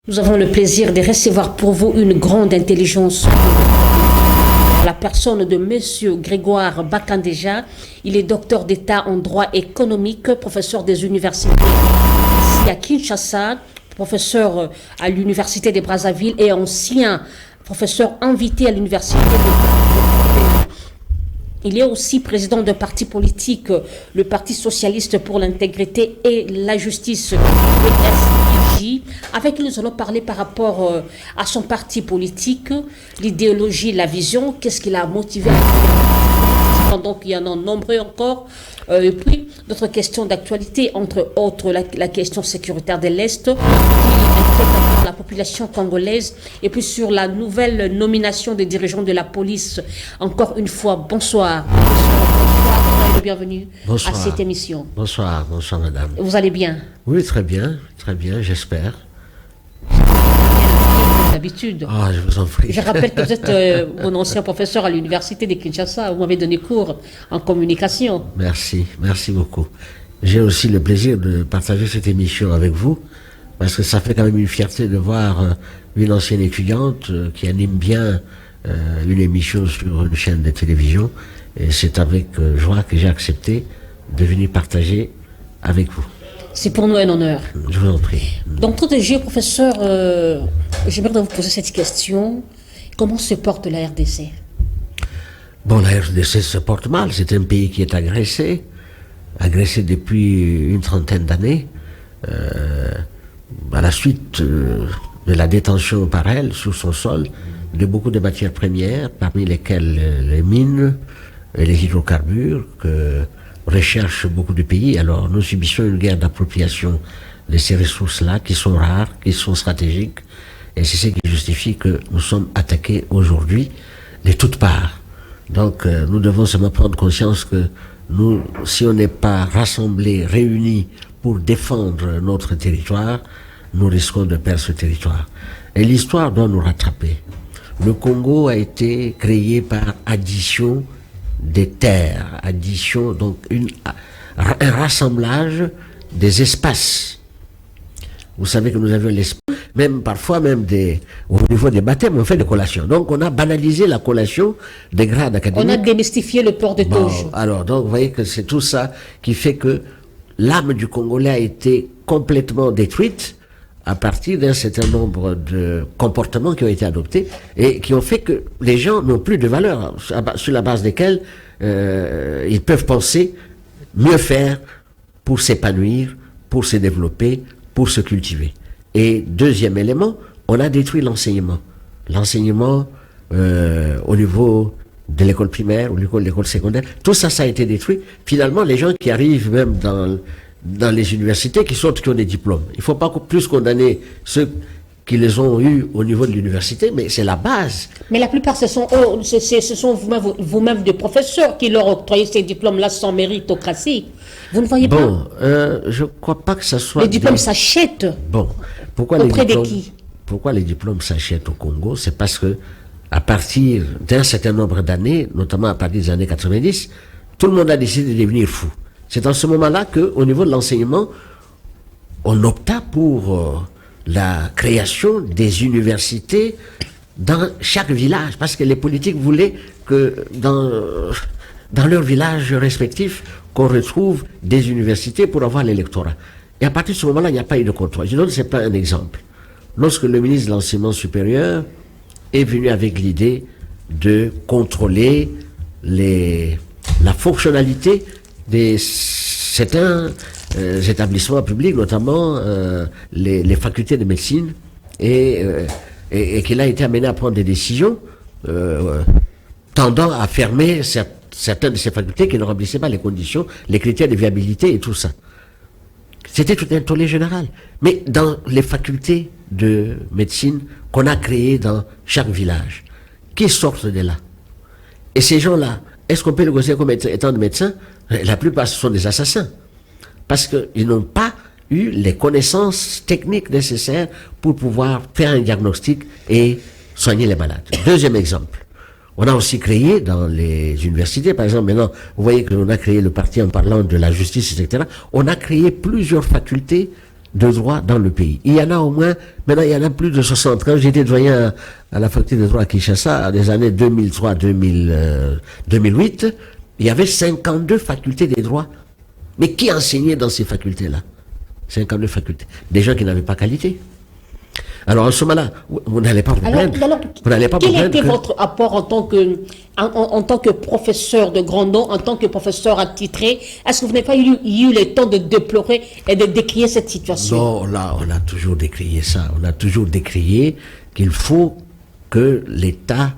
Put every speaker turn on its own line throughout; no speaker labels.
Nous avons le plaisir de recevoir pour vous une grande intelligence. La personne de Monsieur Grégoire Bakandeja. Il est docteur d'État en droit économique, professeur des universités ici à Kinshasa, professeur à l'université de Brazzaville et ancien professeur invité à l'université de... Il est aussi président d'un parti politique, le Parti socialiste pour l'intégrité et la justice, PSIJ, avec qui nous allons parler par rapport à son parti politique, l'idéologie, la vision, qu'est-ce qui l'a motivé à... Donc il y en a nombreux encore. Et puis d'autres questions d'actualité, entre autres la question sécuritaire de l'Est, qui inquiète la population congolaise, et puis sur la nouvelle nomination des dirigeants de la police. Encore une fois, bonsoir. Bonsoir, bienvenue à cette émission.
Bonsoir, bonsoir madame.
Vous allez bien?
Oui, très bien, j'espère.
D'habitude.
Ah, je vous en prie.
Je rappelle que vous êtes mon ancien professeur à l'université de Kinshasa. Vous m'avez donné cours en communication.
Merci beaucoup. J'ai aussi le plaisir de partager cette émission avec vous, parce que ça fait quand même une fierté de voir une ancienne étudiante qui anime bien une émission sur une chaîne de télévision. Et c'est avec joie que j'ai accepté de venir partager avec vous.
C'est pour nous un honneur.
Je vous en prie.
Donc, protégé, professeur, j'aimerais vous poser cette question. Comment se porte la RDC?
Bon, la RDC se porte mal. C'est un pays qui est agressé depuis une trentaine d'années, à la suite de la détention par elle, sur son sol, de beaucoup de matières premières, parmi lesquelles les mines et les hydrocarbures, que recherchent beaucoup de pays. Alors nous subissons une guerre d'appropriation de ces ressources-là, qui sont rares, qui sont stratégiques, et c'est ce qui justifie que nous sommes attaqués aujourd'hui de toutes parts. Donc nous devons seulement prendre conscience que nous, si on n'est pas rassemblés, réunis pour défendre notre territoire, nous risquons de perdre ce territoire. Et l'histoire doit nous rattraper. Le Congo a été créé par addition des terres, addition, donc un rassemblage des espaces. Vous savez que nous avions l'espace, même parfois au niveau des baptêmes, on fait des collations. Donc on a banalisé la collation des grades académiques.
On a démystifié le port de toge.
Alors donc vous voyez que c'est tout ça qui fait que l'âme du Congolais a été complètement détruite à partir d'un certain nombre de comportements qui ont été adoptés et qui ont fait que les gens n'ont plus de valeur, sur la base desquelles ils peuvent penser mieux faire pour s'épanouir, pour se développer, pour se cultiver. Et deuxième élément, on a détruit l'enseignement. L'enseignement au niveau de l'école primaire, au niveau de l'école secondaire, tout ça, ça a été détruit. Finalement, les gens qui arrivent même dans les universités, qui ont des diplômes. Il ne faut pas plus condamner ceux qui les ont eus au niveau de l'université, mais c'est la base.
Mais la plupart, ce sont vous-même des professeurs qui leur octroyez ces diplômes-là sans méritocratie. Vous ne voyez pas?
Bon, je ne crois pas que ça soit...
Les diplômes s'achètent.
Bon,
auprès de qui?
Pourquoi les diplômes s'achètent au Congo? C'est parce que à partir d'un certain nombre d'années, notamment à partir des années 90, tout le monde a décidé de devenir fou. C'est en ce moment-là qu'au niveau de l'enseignement, on opta pour la création des universités dans chaque village, parce que les politiques voulaient que dans leurs villages respectifs, qu'on retrouve des universités pour avoir l'électorat. Et à partir de ce moment-là, il n'y a pas eu de contrôle. Je donne pas un exemple. Lorsque le ministre de l'Enseignement supérieur est venu avec l'idée de contrôler la fonctionnalité de certains établissements publics, notamment les facultés de médecine, et qu'il a été amené à prendre des décisions tendant à fermer certaines de ces facultés qui ne remplissaient pas les conditions, les critères de viabilité et tout ça. C'était tout un tollé général. Mais dans les facultés de médecine qu'on a créées dans chaque village, qui sortent de là? Et ces gens-là, est-ce qu'on peut les considérer comme étant des médecins? La plupart, ce sont des assassins. Parce qu'ils n'ont pas eu les connaissances techniques nécessaires pour pouvoir faire un diagnostic et soigner les malades. Deuxième exemple. On a aussi créé dans les universités, par exemple, maintenant, vous voyez que l'on a créé le parti en parlant de la justice, etc. On a créé plusieurs facultés de droit dans le pays. Il y en a au moins, maintenant il y en a plus de 60. Quand j'étais doyen à la faculté de droit à Kinshasa, des années 2003-2008, il y avait 52 facultés des droits. Mais qui enseignait dans ces facultés-là? 52 facultés. Des gens qui n'avaient pas qualité. Alors, en ce moment-là, vous n'allez pas vous plaindre.
Quel était votre apport en tant que professeur de grand nom, en tant que professeur attitré? Est-ce que vous n'avez pas eu le temps de déplorer et de décrier cette situation?
Non, là, on a toujours décrié ça. On a toujours décrié qu'il faut que l'État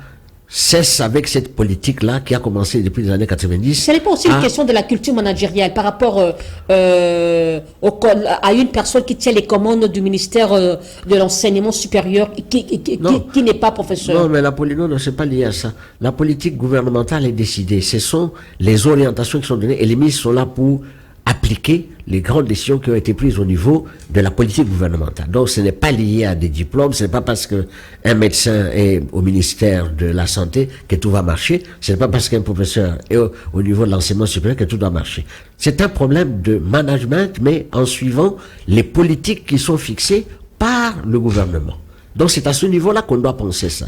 cesse avec cette politique-là qui a commencé depuis les années 90.
Ce n'est pas aussi une question de la culture managériale par rapport à une personne qui tient les commandes du ministère de l'enseignement supérieur qui n'est pas professeur.
Non, mais non, c'est pas lié à ça. La politique gouvernementale est décidée. Ce sont les orientations qui sont données et les ministres sont là pour appliquer les grandes décisions qui ont été prises au niveau de la politique gouvernementale. Donc ce n'est pas lié à des diplômes, ce n'est pas parce qu'un médecin est au ministère de la Santé que tout va marcher, ce n'est pas parce qu'un professeur est au niveau de l'enseignement supérieur que tout doit marcher. C'est un problème de management, mais en suivant les politiques qui sont fixées par le gouvernement. Donc c'est à ce niveau-là qu'on doit penser ça.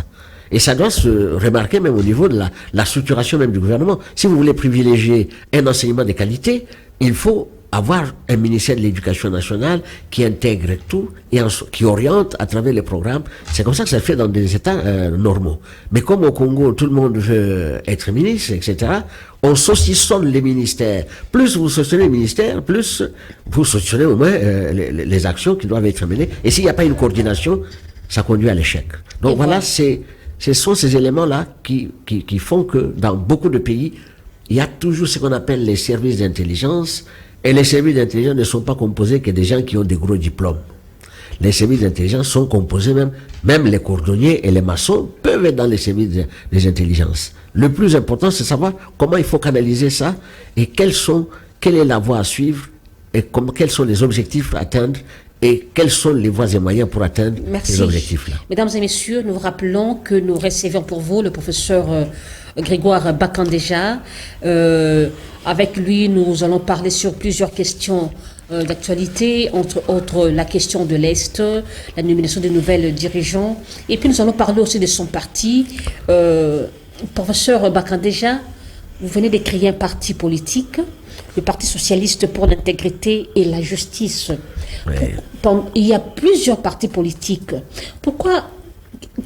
Et ça doit se remarquer même au niveau de la structuration même du gouvernement. Si vous voulez privilégier un enseignement de qualité, il faut avoir un ministère de l'Éducation nationale qui intègre tout et qui oriente à travers les programmes. C'est comme ça que ça se fait dans des États normaux. Mais comme au Congo, tout le monde veut être ministre, etc., on saucissonne les ministères. Plus vous saucissonnez les ministères, plus vous saucissonnez au moins les actions qui doivent être menées. Et s'il n'y a pas une coordination, ça conduit à l'échec. Donc voilà, ce sont ces éléments-là qui font que dans beaucoup de pays, il y a toujours ce qu'on appelle les services d'intelligence, et les services d'intelligence ne sont pas composés que des gens qui ont des gros diplômes. Les services d'intelligence sont composés même les cordonniers et les maçons peuvent être dans les services des intelligences. Le plus important, c'est savoir comment il faut canaliser ça et quelle est la voie à suivre et quels sont les objectifs à atteindre et quelles sont les voies et moyens pour atteindre ces objectifs-là.
Mesdames et messieurs, nous rappelons que nous recevons pour vous le professeur Grégoire Bakandéja. Avec lui, nous allons parler sur plusieurs questions d'actualité, entre autres la question de l'Est, la nomination de nouvelles dirigeants. Et puis nous allons parler aussi de son parti. Professeur Bakandéja, vous venez de créer un parti politique, le Parti socialiste pour l'intégrité et la justice. Ouais. Il y a plusieurs partis politiques. Pourquoi?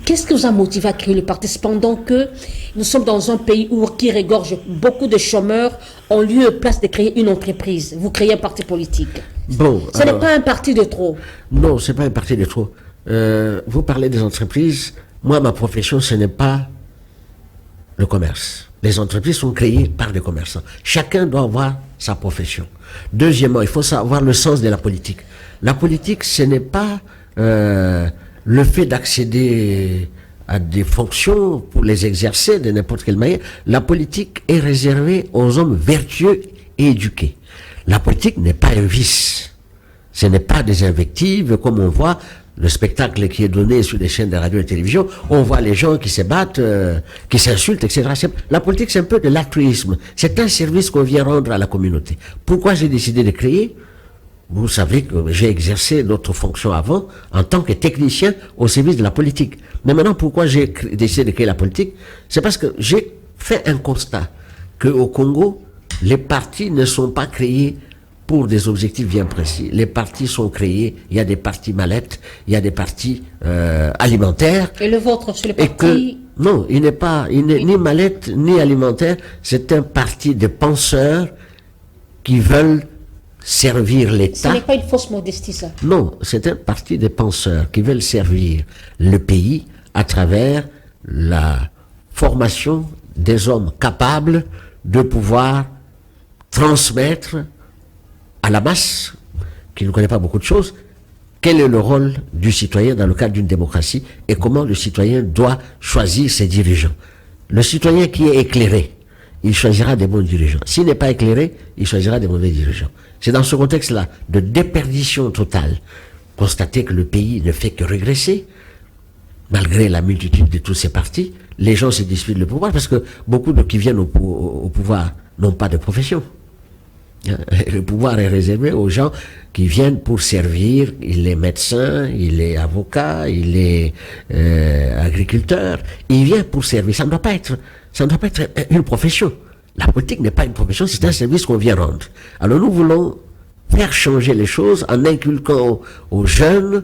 Qu'est-ce qui vous a motivé à créer le parti pendant que nous sommes dans un pays qui regorge beaucoup de chômeurs, ont lieu et place de créer une entreprise? Vous créez un parti politique.
Bon,
ce n'est pas un parti de trop.
Non, ce n'est pas un parti de trop. Vous parlez des entreprises. Moi, ma profession, ce n'est pas le commerce. Les entreprises sont créées par des commerçants. Chacun doit avoir sa profession. Deuxièmement, il faut savoir le sens de la politique. La politique, ce n'est pas le fait d'accéder à des fonctions pour les exercer de n'importe quelle manière. La politique est réservée aux hommes vertueux et éduqués. La politique n'est pas un vice. Ce n'est pas des invectives comme on voit le spectacle qui est donné sur les chaînes de radio et de télévision. On voit les gens qui se battent, qui s'insultent, etc. La politique, c'est un peu de l'altruisme. C'est un service qu'on vient rendre à la communauté. Pourquoi j'ai décidé de créer? Vous savez que j'ai exercé d'autres fonctions avant en tant que technicien au service de la politique. Mais maintenant, pourquoi j'ai décidé de créer la politique? C'est parce que j'ai fait un constat qu'au Congo, les partis ne sont pas créés pour des objectifs bien précis. Les partis sont créés, il y a des partis mallettes, il y a des partis alimentaires.
Et le vôtre, c'est le parti...
Non, il n'est ni mallette, ni alimentaire. C'est un parti de penseurs qui veulent servir l'État.
Ce n'est pas une fausse modestie, ça.
Non, c'est un parti de penseurs qui veulent servir le pays à travers la formation des hommes capables de pouvoir transmettre à la masse, qui ne connaît pas beaucoup de choses, quel est le rôle du citoyen dans le cadre d'une démocratie et comment le citoyen doit choisir ses dirigeants. Le citoyen qui est éclairé, il choisira des bons dirigeants. S'il n'est pas éclairé, il choisira des mauvais dirigeants. C'est dans ce contexte-là de déperdition totale, constater que le pays ne fait que régresser, malgré la multitude de tous ces partis, les gens se disputent le pouvoir parce que beaucoup de qui viennent au pouvoir n'ont pas de profession. Le pouvoir est réservé aux gens qui viennent pour servir. Il est médecin, il est avocat, il est agriculteur. Il vient pour servir. Ça ne doit pas être une profession. La politique n'est pas une profession, c'est un service qu'on vient rendre. Alors nous voulons faire changer les choses en inculquant aux jeunes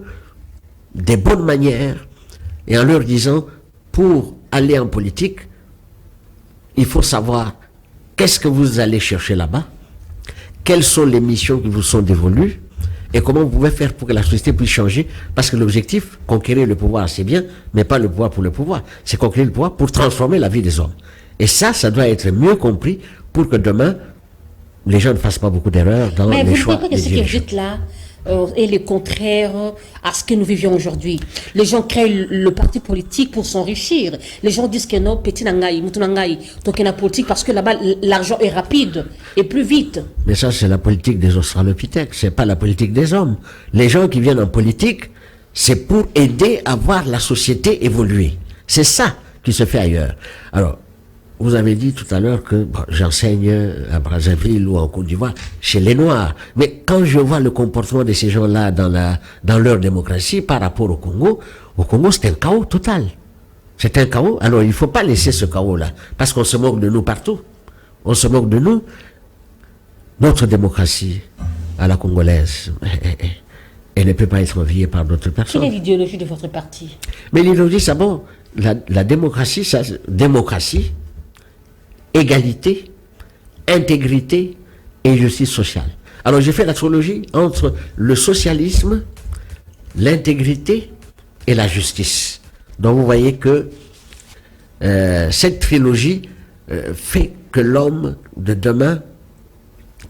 des bonnes manières et en leur disant, pour aller en politique, il faut savoir qu'est-ce que vous allez chercher là-bas, quelles sont les missions qui vous sont dévolues et comment vous pouvez faire pour que la société puisse changer, parce que l'objectif, conquérir le pouvoir, c'est bien, mais pas le pouvoir pour le pouvoir, c'est conquérir le pouvoir pour transformer la vie des hommes. Et ça doit être mieux compris pour que demain, les gens ne fassent pas beaucoup d'erreurs dans les choix des dirigeants. Mais vous ne croyez pas que ce que vous dites là est le contraire à ce que nous vivions aujourd'hui? Les gens créent le parti politique pour s'enrichir. Les gens disent que non, petit nangaï, moutou nangaï, donc la politique parce que là-bas l'argent est rapide et plus vite. Mais ça, c'est la politique des australopithèques, c'est pas la politique des hommes. Les gens qui viennent en politique, c'est pour aider à voir la société évoluer. C'est ça qui se fait ailleurs. Alors, vous avez dit tout à l'heure que j'enseigne à Brazzaville ou en Côte d'Ivoire chez les Noirs. Mais quand je vois le comportement de ces gens-là dans leur démocratie par rapport au Congo c'est un chaos total. C'est un chaos. Alors il ne faut pas laisser ce chaos-là, parce qu'on se moque de nous partout. On se moque de nous. Notre démocratie à la congolaise, elle ne peut pas être enviée par d'autres personnes.
Quelle est l'idéologie de votre parti?
Mais l'idéologie, c'est bon. La démocratie, démocratie, égalité, intégrité et justice sociale. Alors j'ai fait la trilogie entre le socialisme, l'intégrité et la justice. Donc vous voyez que cette trilogie fait que l'homme de demain,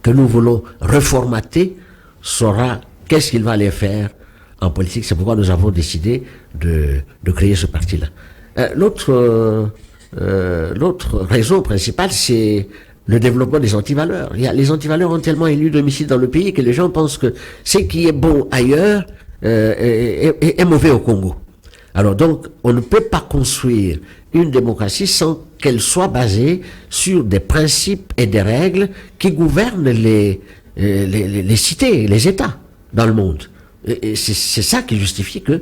que nous voulons reformater, saura qu'est-ce qu'il va aller faire en politique. C'est pourquoi nous avons décidé de créer ce parti-là. L'autre raison principale, c'est le développement des antivaleurs. Les antivaleurs ont tellement élu domicile dans le pays que les gens pensent que ce qui est bon ailleurs est mauvais au Congo. Alors donc, on ne peut pas construire une démocratie sans qu'elle soit basée sur des principes et des règles qui gouvernent les cités, les États dans le monde. Et c'est ça qui justifie que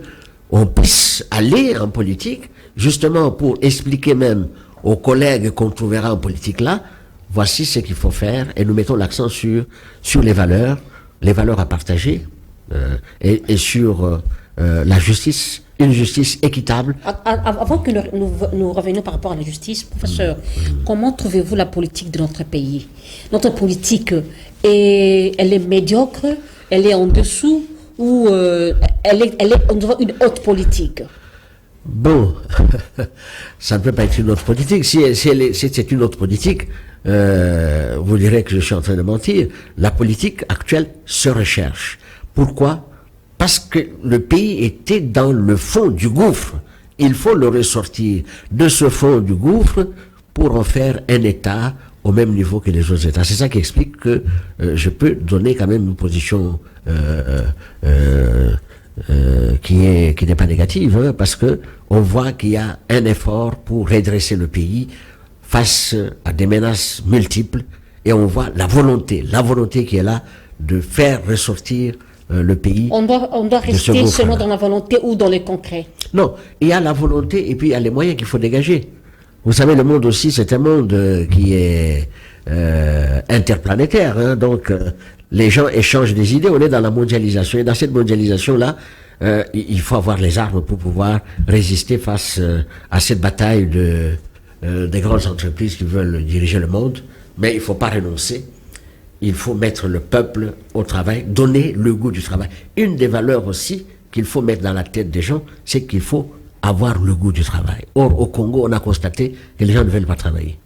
on puisse aller en politique, justement pour expliquer même aux collègues qu'on trouvera en politique là, voici ce qu'il faut faire, et nous mettons l'accent sur les valeurs à partager, et sur la justice, une justice équitable.
Avant que nous revenions par rapport à la justice, professeur, comment trouvez-vous la politique de notre pays? Notre politique, elle est médiocre, elle est en dessous, ou elle est une haute politique?
Bon, ça ne peut pas être une autre politique. Si c'est une autre politique, vous direz que je suis en train de mentir. La politique actuelle se recherche. Pourquoi? Parce que le pays était dans le fond du gouffre. Il faut le ressortir de ce fond du gouffre pour en faire un État au même niveau que les autres États. C'est ça qui explique que je peux donner quand même une position qui n'est pas négative, hein, parce que on voit qu'il y a un effort pour redresser le pays face à des menaces multiples, et on voit la volonté qui est là de faire ressortir le pays.
On doit rester seulement dans la volonté ou dans les concrets? Non,
il y a la volonté et puis il y a les moyens qu'il faut dégager. Vous savez, le monde aussi, c'est un monde qui est interplanétaire, hein, donc les gens échangent des idées. On est dans la mondialisation, et dans cette mondialisation-là, il faut avoir les armes pour pouvoir résister face à cette bataille des grandes entreprises qui veulent diriger le monde. Mais il ne faut pas renoncer. Il faut mettre le peuple au travail, donner le goût du travail. Une des valeurs aussi qu'il faut mettre dans la tête des gens, c'est qu'il faut avoir le goût du travail. Or, au Congo, on a constaté que les gens ne veulent pas travailler.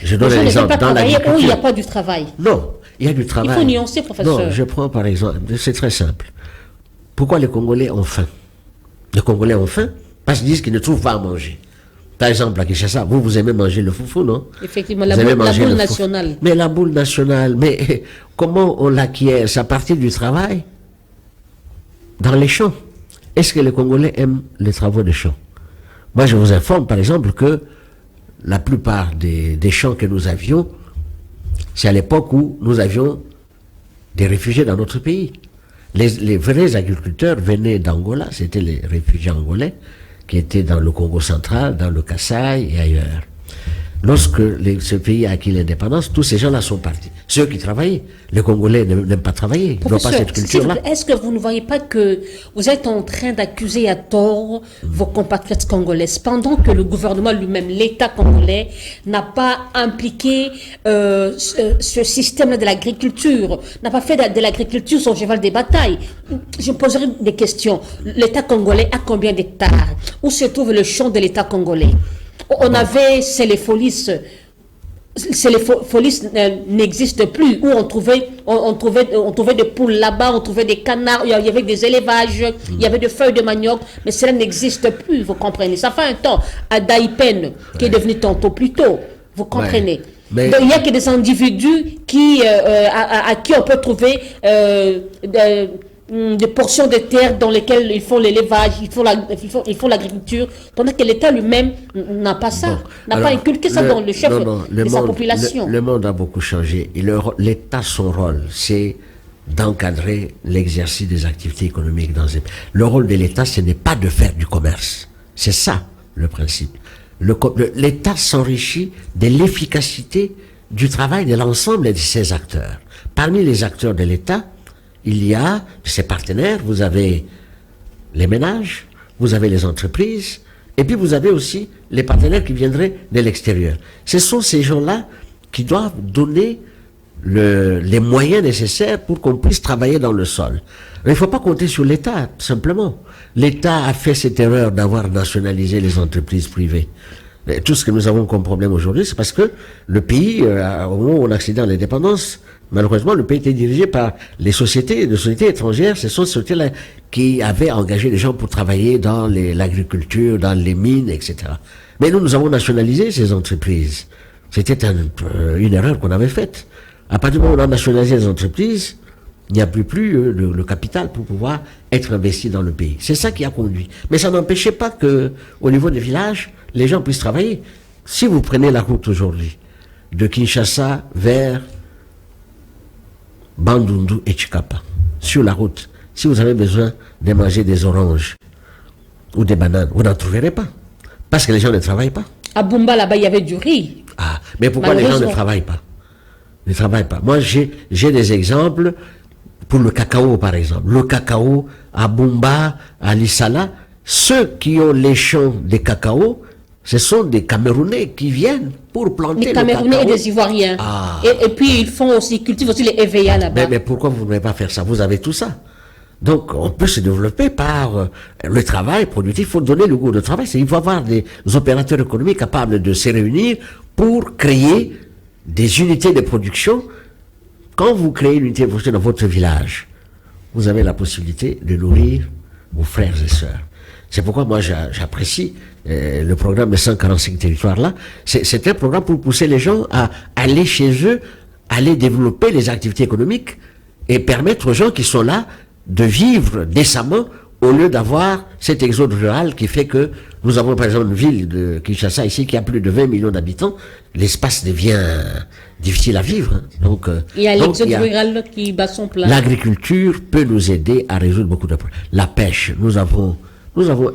Je donne un exemple. Dans l'agriculture, où il n'y a pas du travail.
Non, il y a du travail.
Il faut nuancer, professeur.
Non, je prends par exemple, c'est très simple. Pourquoi les Congolais ont faim? Les Congolais ont faim parce qu'ils disent qu'ils ne trouvent pas à manger. Par exemple, à Kinshasa, vous aimez manger le foufou, non?
Effectivement, la boule nationale.
Mais la boule nationale, mais comment on l'acquiert? C'est à partir du travail dans les champs. Est-ce que les Congolais aiment les travaux des champs? Moi, je vous informe, par exemple, que la plupart des champs que nous avions C'est à l'époque où nous avions des réfugiés dans notre pays. Les vrais agriculteurs venaient d'Angola, c'était les réfugiés angolais qui étaient dans le Congo central, dans le Kasaï et ailleurs. Lorsque ce pays a acquis l'indépendance, tous ces gens-là sont partis. Ceux qui travaillaient, les Congolais n'aiment pas travailler, ils n'ont pas cette culture-là.
Est-ce que vous ne voyez pas que vous êtes en train d'accuser à tort vos compatriotes congolais, pendant que le gouvernement lui-même, l'État congolais, n'a pas impliqué ce système-là de l'agriculture, n'a pas fait de l'agriculture son cheval de bataille? Je me poserai des questions. L'État congolais a combien d'hectares? Où se trouve le champ de l'État congolais? On avait Céléfolis n'existe plus, où on trouvait des poules là-bas, on trouvait des canards, il y avait des élevages, il y avait des feuilles de manioc, mais cela n'existe plus, vous comprenez. Ça fait un temps, à Daïpen, qui est devenu tantôt plus tôt, vous comprenez. Mais donc, il n'y a que des individus à qui on peut trouver des portions de terre dans lesquelles ils font l'élevage, ils font l'agriculture, tandis que l'État lui-même n'a pas ça, n'a pas inculqué ça dans le chef de sa population.
Le monde a beaucoup changé. L'État, son rôle, c'est d'encadrer l'exercice des activités économiques dans un pays. Le rôle de l'État, ce n'est pas de faire du commerce. C'est ça, le principe. L'État s'enrichit de l'efficacité du travail de l'ensemble de ses acteurs. Parmi les acteurs de l'État, il y a ses partenaires, vous avez les ménages, vous avez les entreprises, et puis vous avez aussi les partenaires qui viendraient de l'extérieur. Ce sont ces gens-là qui doivent donner les moyens nécessaires pour qu'on puisse travailler dans le sol. Mais il ne faut pas compter sur l'État, tout simplement. L'État a fait cette erreur d'avoir nationalisé les entreprises privées. Et tout ce que nous avons comme problème aujourd'hui, c'est parce que le pays, au moment où on accédait à l'indépendance, malheureusement, le pays était dirigé par les sociétés étrangères. Ce sont ces sociétés-là qui avaient engagé les gens pour travailler dans l'agriculture, dans les mines, etc. Mais nous avons nationalisé ces entreprises. C'était une erreur qu'on avait faite. À partir du moment où on a nationalisé les entreprises, il n'y a plus le capital pour pouvoir être investi dans le pays. C'est ça qui a conduit. Mais ça n'empêchait pas que, au niveau des villages, les gens puissent travailler. Si vous prenez la route aujourd'hui, de Kinshasa vers Bandundu et Chikapa, sur la route, si vous avez besoin de manger des oranges ou des bananes, vous n'en trouverez pas. Parce que les gens ne travaillent pas.
À Bumba, là-bas, il y avait du riz.
Ah, mais pourquoi les gens ne travaillent pas? Ne travaillent pas. Moi, j'ai des exemples pour le cacao, par exemple. Le cacao à Bumba, à Lissala, ceux qui ont les champs de cacao, ce sont des Camerounais qui viennent pour planter le cacao.
Des Camerounais et des Ivoiriens.
Ah.
Et puis, ils cultivent aussi les EVA là-bas.
Mais pourquoi vous ne pouvez pas faire ça? Vous avez tout ça. Donc, on peut se développer par le travail productif. Il faut donner le goût de travail. Il faut avoir des opérateurs économiques capables de se réunir pour créer des unités de production. Quand vous créez une unité de production dans votre village, vous avez la possibilité de nourrir vos frères et sœurs. C'est pourquoi moi j'apprécie le programme de 145 territoires-là. C'est un programme pour pousser les gens à aller chez eux, aller développer les activités économiques et permettre aux gens qui sont là de vivre décemment au lieu d'avoir cet exode rural qui fait que nous avons par exemple une ville de Kinshasa ici qui a plus de 20 millions d'habitants. L'espace devient difficile à vivre. Hein. Donc,
il y a l'exode rural qui bat son plein.
L'agriculture peut nous aider à résoudre beaucoup de problèmes. La pêche, nous avons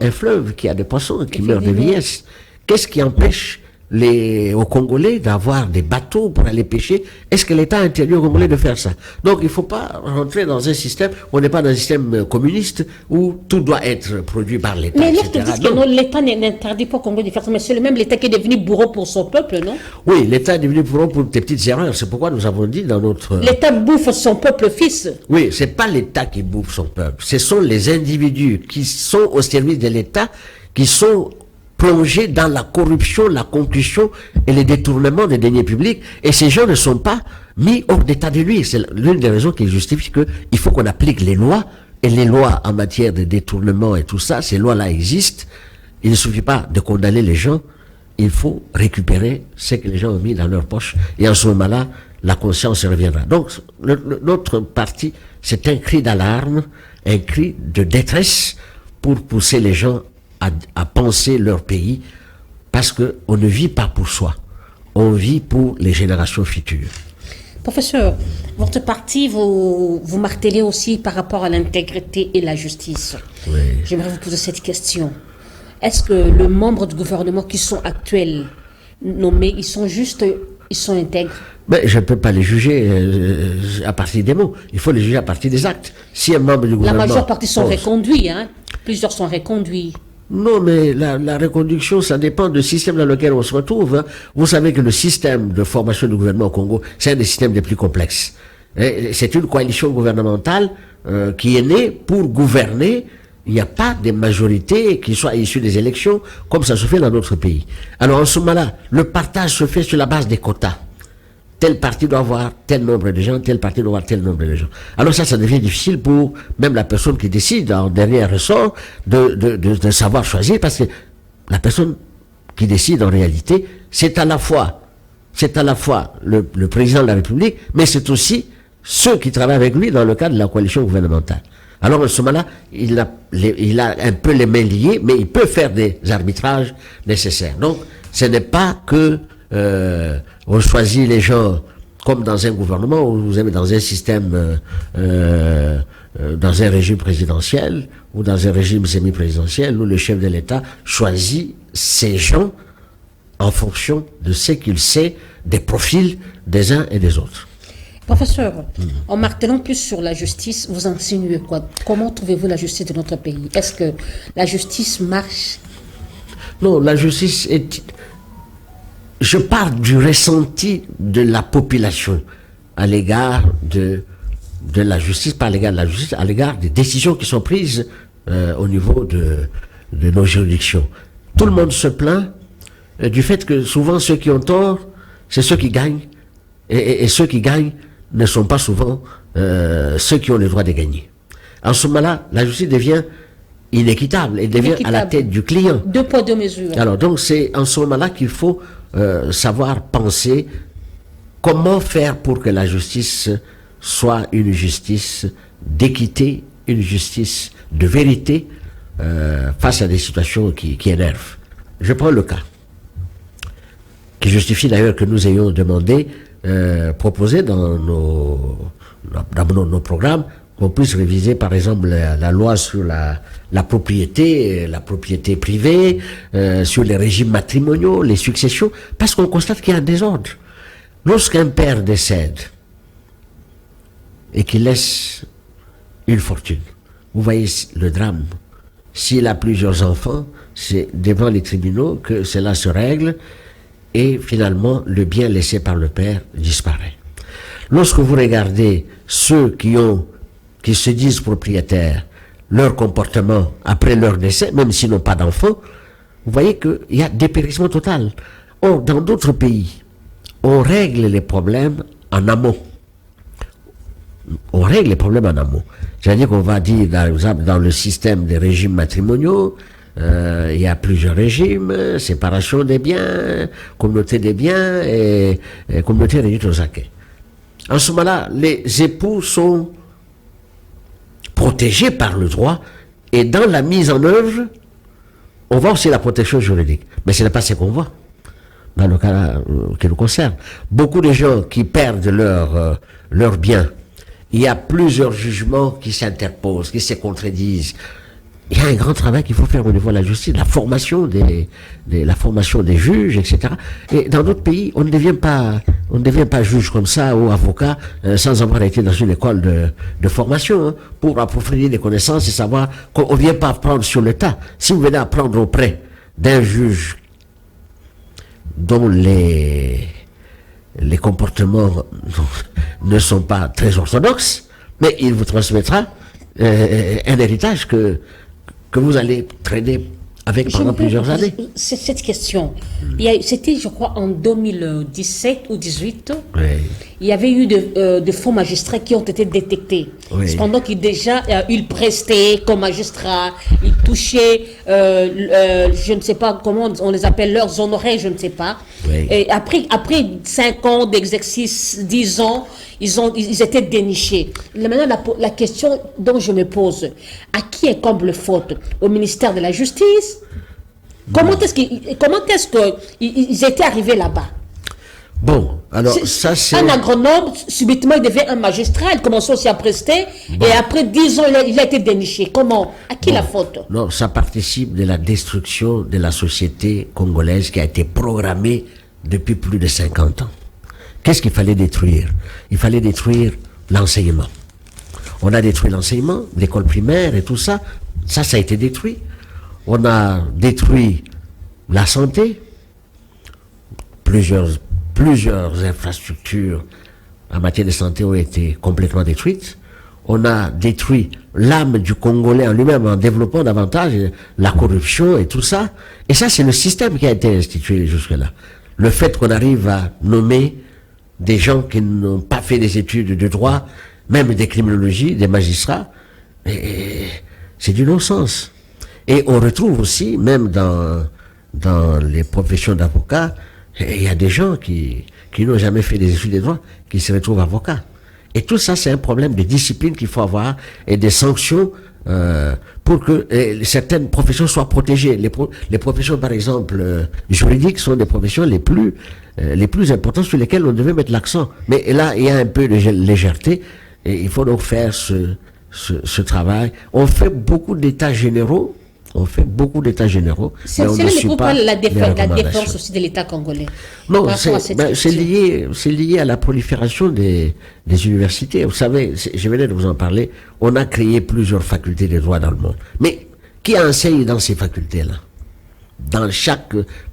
un fleuve qui a des poissons qui meurent de vieillesse. Qu'est-ce qui empêche aux Congolais d'avoir des bateaux pour aller pêcher? Est-ce que l'État interdit aux Congolais de faire ça? Donc il ne faut pas rentrer dans un système, on n'est pas dans un système communiste où tout doit être produit par l'État.
Mais lorsque vous dites que non, l'État n'interdit pas aux Congolais de faire ça, mais c'est le même l'État qui est devenu bourreau pour son peuple, non?
Oui, l'État est devenu bourreau pour des petites erreurs. C'est pourquoi nous avons dit dans notre...
L'État bouffe son peuple fils.
Oui, c'est pas l'État qui bouffe son peuple. Ce sont les individus qui sont au service de l'État, qui sont plongés dans la corruption, la concussion et les détournements des deniers publics. Et ces gens ne sont pas mis hors d'état de lui. C'est l'une des raisons qui justifie qu'il faut qu'on applique les lois. Et les lois en matière de détournement et tout ça, ces lois-là existent. Il ne suffit pas de condamner les gens. Il faut récupérer ce que les gens ont mis dans leur poche. Et en ce moment-là, la conscience reviendra. Donc, notre parti, c'est un cri d'alarme, un cri de détresse pour pousser les gens à penser leur pays, parce qu'on ne vit pas pour soi, on vit pour les générations futures.
Professeur, votre parti, vous martelez aussi par rapport à l'intégrité et la justice.
Oui.
J'aimerais vous poser cette question. Est-ce que les membres du gouvernement qui sont actuels, nommés, ils sont intègres?
Mais je ne peux pas les juger à partir des mots. Il faut les juger à partir des actes. Si un membre du gouvernement...
La majeure partie sont reconduits, hein? Plusieurs sont reconduits.
Non, mais la reconduction, ça dépend du système dans lequel on se retrouve. Hein. Vous savez que le système de formation du gouvernement au Congo, c'est un des systèmes les plus complexes. C'est une coalition gouvernementale qui est née pour gouverner. Il n'y a pas de majorité qui soit issue des élections, comme ça se fait dans d'autres pays. Alors en ce moment-là, le partage se fait sur la base des quotas. Tel parti doit avoir tel nombre de gens, tel parti doit avoir tel nombre de gens. Alors ça devient difficile pour même la personne qui décide en dernier ressort de savoir choisir, parce que la personne qui décide en réalité, c'est à la fois le président de la République, mais c'est aussi ceux qui travaillent avec lui dans le cadre de la coalition gouvernementale. Alors, en ce moment-là, il a un peu les mains liées, mais il peut faire des arbitrages nécessaires. Donc, ce n'est pas que on choisit les gens comme dans un gouvernement ou vous avez dans un système, dans un régime présidentiel ou dans un régime semi-présidentiel où le chef de l'État choisit ses gens en fonction de ce qu'il sait des profils des uns et des autres.
Professeur, en martelant plus sur la justice, vous insinuez quoi? Comment trouvez-vous la justice de notre pays? Est-ce que la justice marche?
Non, la justice est... Je parle du ressenti de la population à l'égard de la justice, pas à l'égard de la justice, à l'égard des décisions qui sont prises au niveau de nos juridictions. Tout le monde se plaint du fait que souvent ceux qui ont tort, c'est ceux qui gagnent, et ceux qui gagnent ne sont pas souvent ceux qui ont le droit de gagner. En ce moment-là, la justice devient inéquitable, elle devient à la tête du client.
2 poids 2 mesures.
Alors donc c'est en ce moment-là qu'il faut savoir penser comment faire pour que la justice soit une justice d'équité, une justice de vérité face à des situations qui énervent. Je prends le cas qui justifie d'ailleurs que nous ayons demandé, proposé dans nos programmes, qu'on puisse réviser par exemple la loi sur la propriété privée, sur les régimes matrimoniaux, les successions, parce qu'on constate qu'il y a un désordre. Lorsqu'un père décède et qu'il laisse une fortune, vous voyez le drame. S'il a plusieurs enfants, c'est devant les tribunaux que cela se règle et finalement le bien laissé par le père disparaît. Lorsque vous regardez ceux qui se disent propriétaires, leur comportement après leur décès, même s'ils n'ont pas d'enfants, vous voyez qu'il y a dépérissement total. Or, dans d'autres pays, on règle les problèmes en amont. On règle les problèmes en amont. C'est-à-dire qu'on va dire, par exemple, dans le système des régimes matrimoniaux, il y a plusieurs régimes, séparation des biens, communauté des biens et communauté réduite aux acquêts. En ce moment-là, les époux sont protégés par le droit et dans la mise en œuvre, on voit aussi la protection juridique. Mais ce n'est pas ce qu'on voit dans le cas qui nous concerne. Beaucoup de gens qui perdent leurs biens, il y a plusieurs jugements qui s'interposent, qui se contredisent. Il y a un grand travail qu'il faut faire au niveau de la justice, la formation des juges, etc. Et dans d'autres pays, on ne devient pas juge comme ça ou avocat sans avoir été dans une école de formation hein, pour approfondir les connaissances et savoir qu'on ne vient pas apprendre sur le tas. Si vous venez apprendre auprès d'un juge dont les comportements ne sont pas très orthodoxes, mais il vous transmettra un héritage que vous allez traîner avec pendant plusieurs années.
C'est cette question. C'était, je crois, en 2017 ou 2018,
Oui.
il y avait eu de faux magistrats qui ont été détectés.
Oui.
Cependant qu'ils déjà, ils prestaient comme magistrats, ils touchaient, je ne sais pas comment on les appelle, leurs honoraires, je ne sais pas.
Oui.
Et après 5 ans d'exercice, 10 ans, ils étaient dénichés. Maintenant, la question dont je me pose, à qui incombe le faute? Au ministère de la Justice? Comment est-ce qu'ils étaient arrivés là-bas?
Bon, alors ça c'est...
Un agronome, subitement, il devient un magistrat, il commence aussi à prester, et après 10 ans, il a été déniché. Comment? À qui la faute?
Non, ça participe de la destruction de la société congolaise qui a été programmée depuis plus de 50 ans. Qu'est-ce qu'il fallait détruire? Il fallait détruire l'enseignement. On a détruit l'enseignement, l'école primaire et tout ça. Ça a été détruit. On a détruit la santé, plusieurs infrastructures en matière de santé ont été complètement détruites. On a détruit l'âme du Congolais en lui-même en développant davantage la corruption et tout ça. Et ça, c'est le système qui a été institué jusque-là. Le fait qu'on arrive à nommer des gens qui n'ont pas fait des études de droit, même des criminologies, des magistrats, c'est du non-sens. Et on retrouve aussi, même dans les professions d'avocats, il y a des gens qui n'ont jamais fait des études de droit, qui se retrouvent avocats. Et tout ça, c'est un problème de discipline qu'il faut avoir et des sanctions pour que certaines professions soient protégées. Les professions, par exemple, juridiques sont des professions les plus importantes sur lesquelles on devait mettre l'accent. Mais là, il y a un peu de légèreté et il faut donc faire ce travail. On fait beaucoup d'états généraux.
C'est pas la défense aussi de l'État congolais.
Non, c'est lié à la prolifération des universités. Vous savez, je venais de vous en parler, on a créé plusieurs facultés de droit dans le monde. Mais qui enseigne dans ces facultés-là?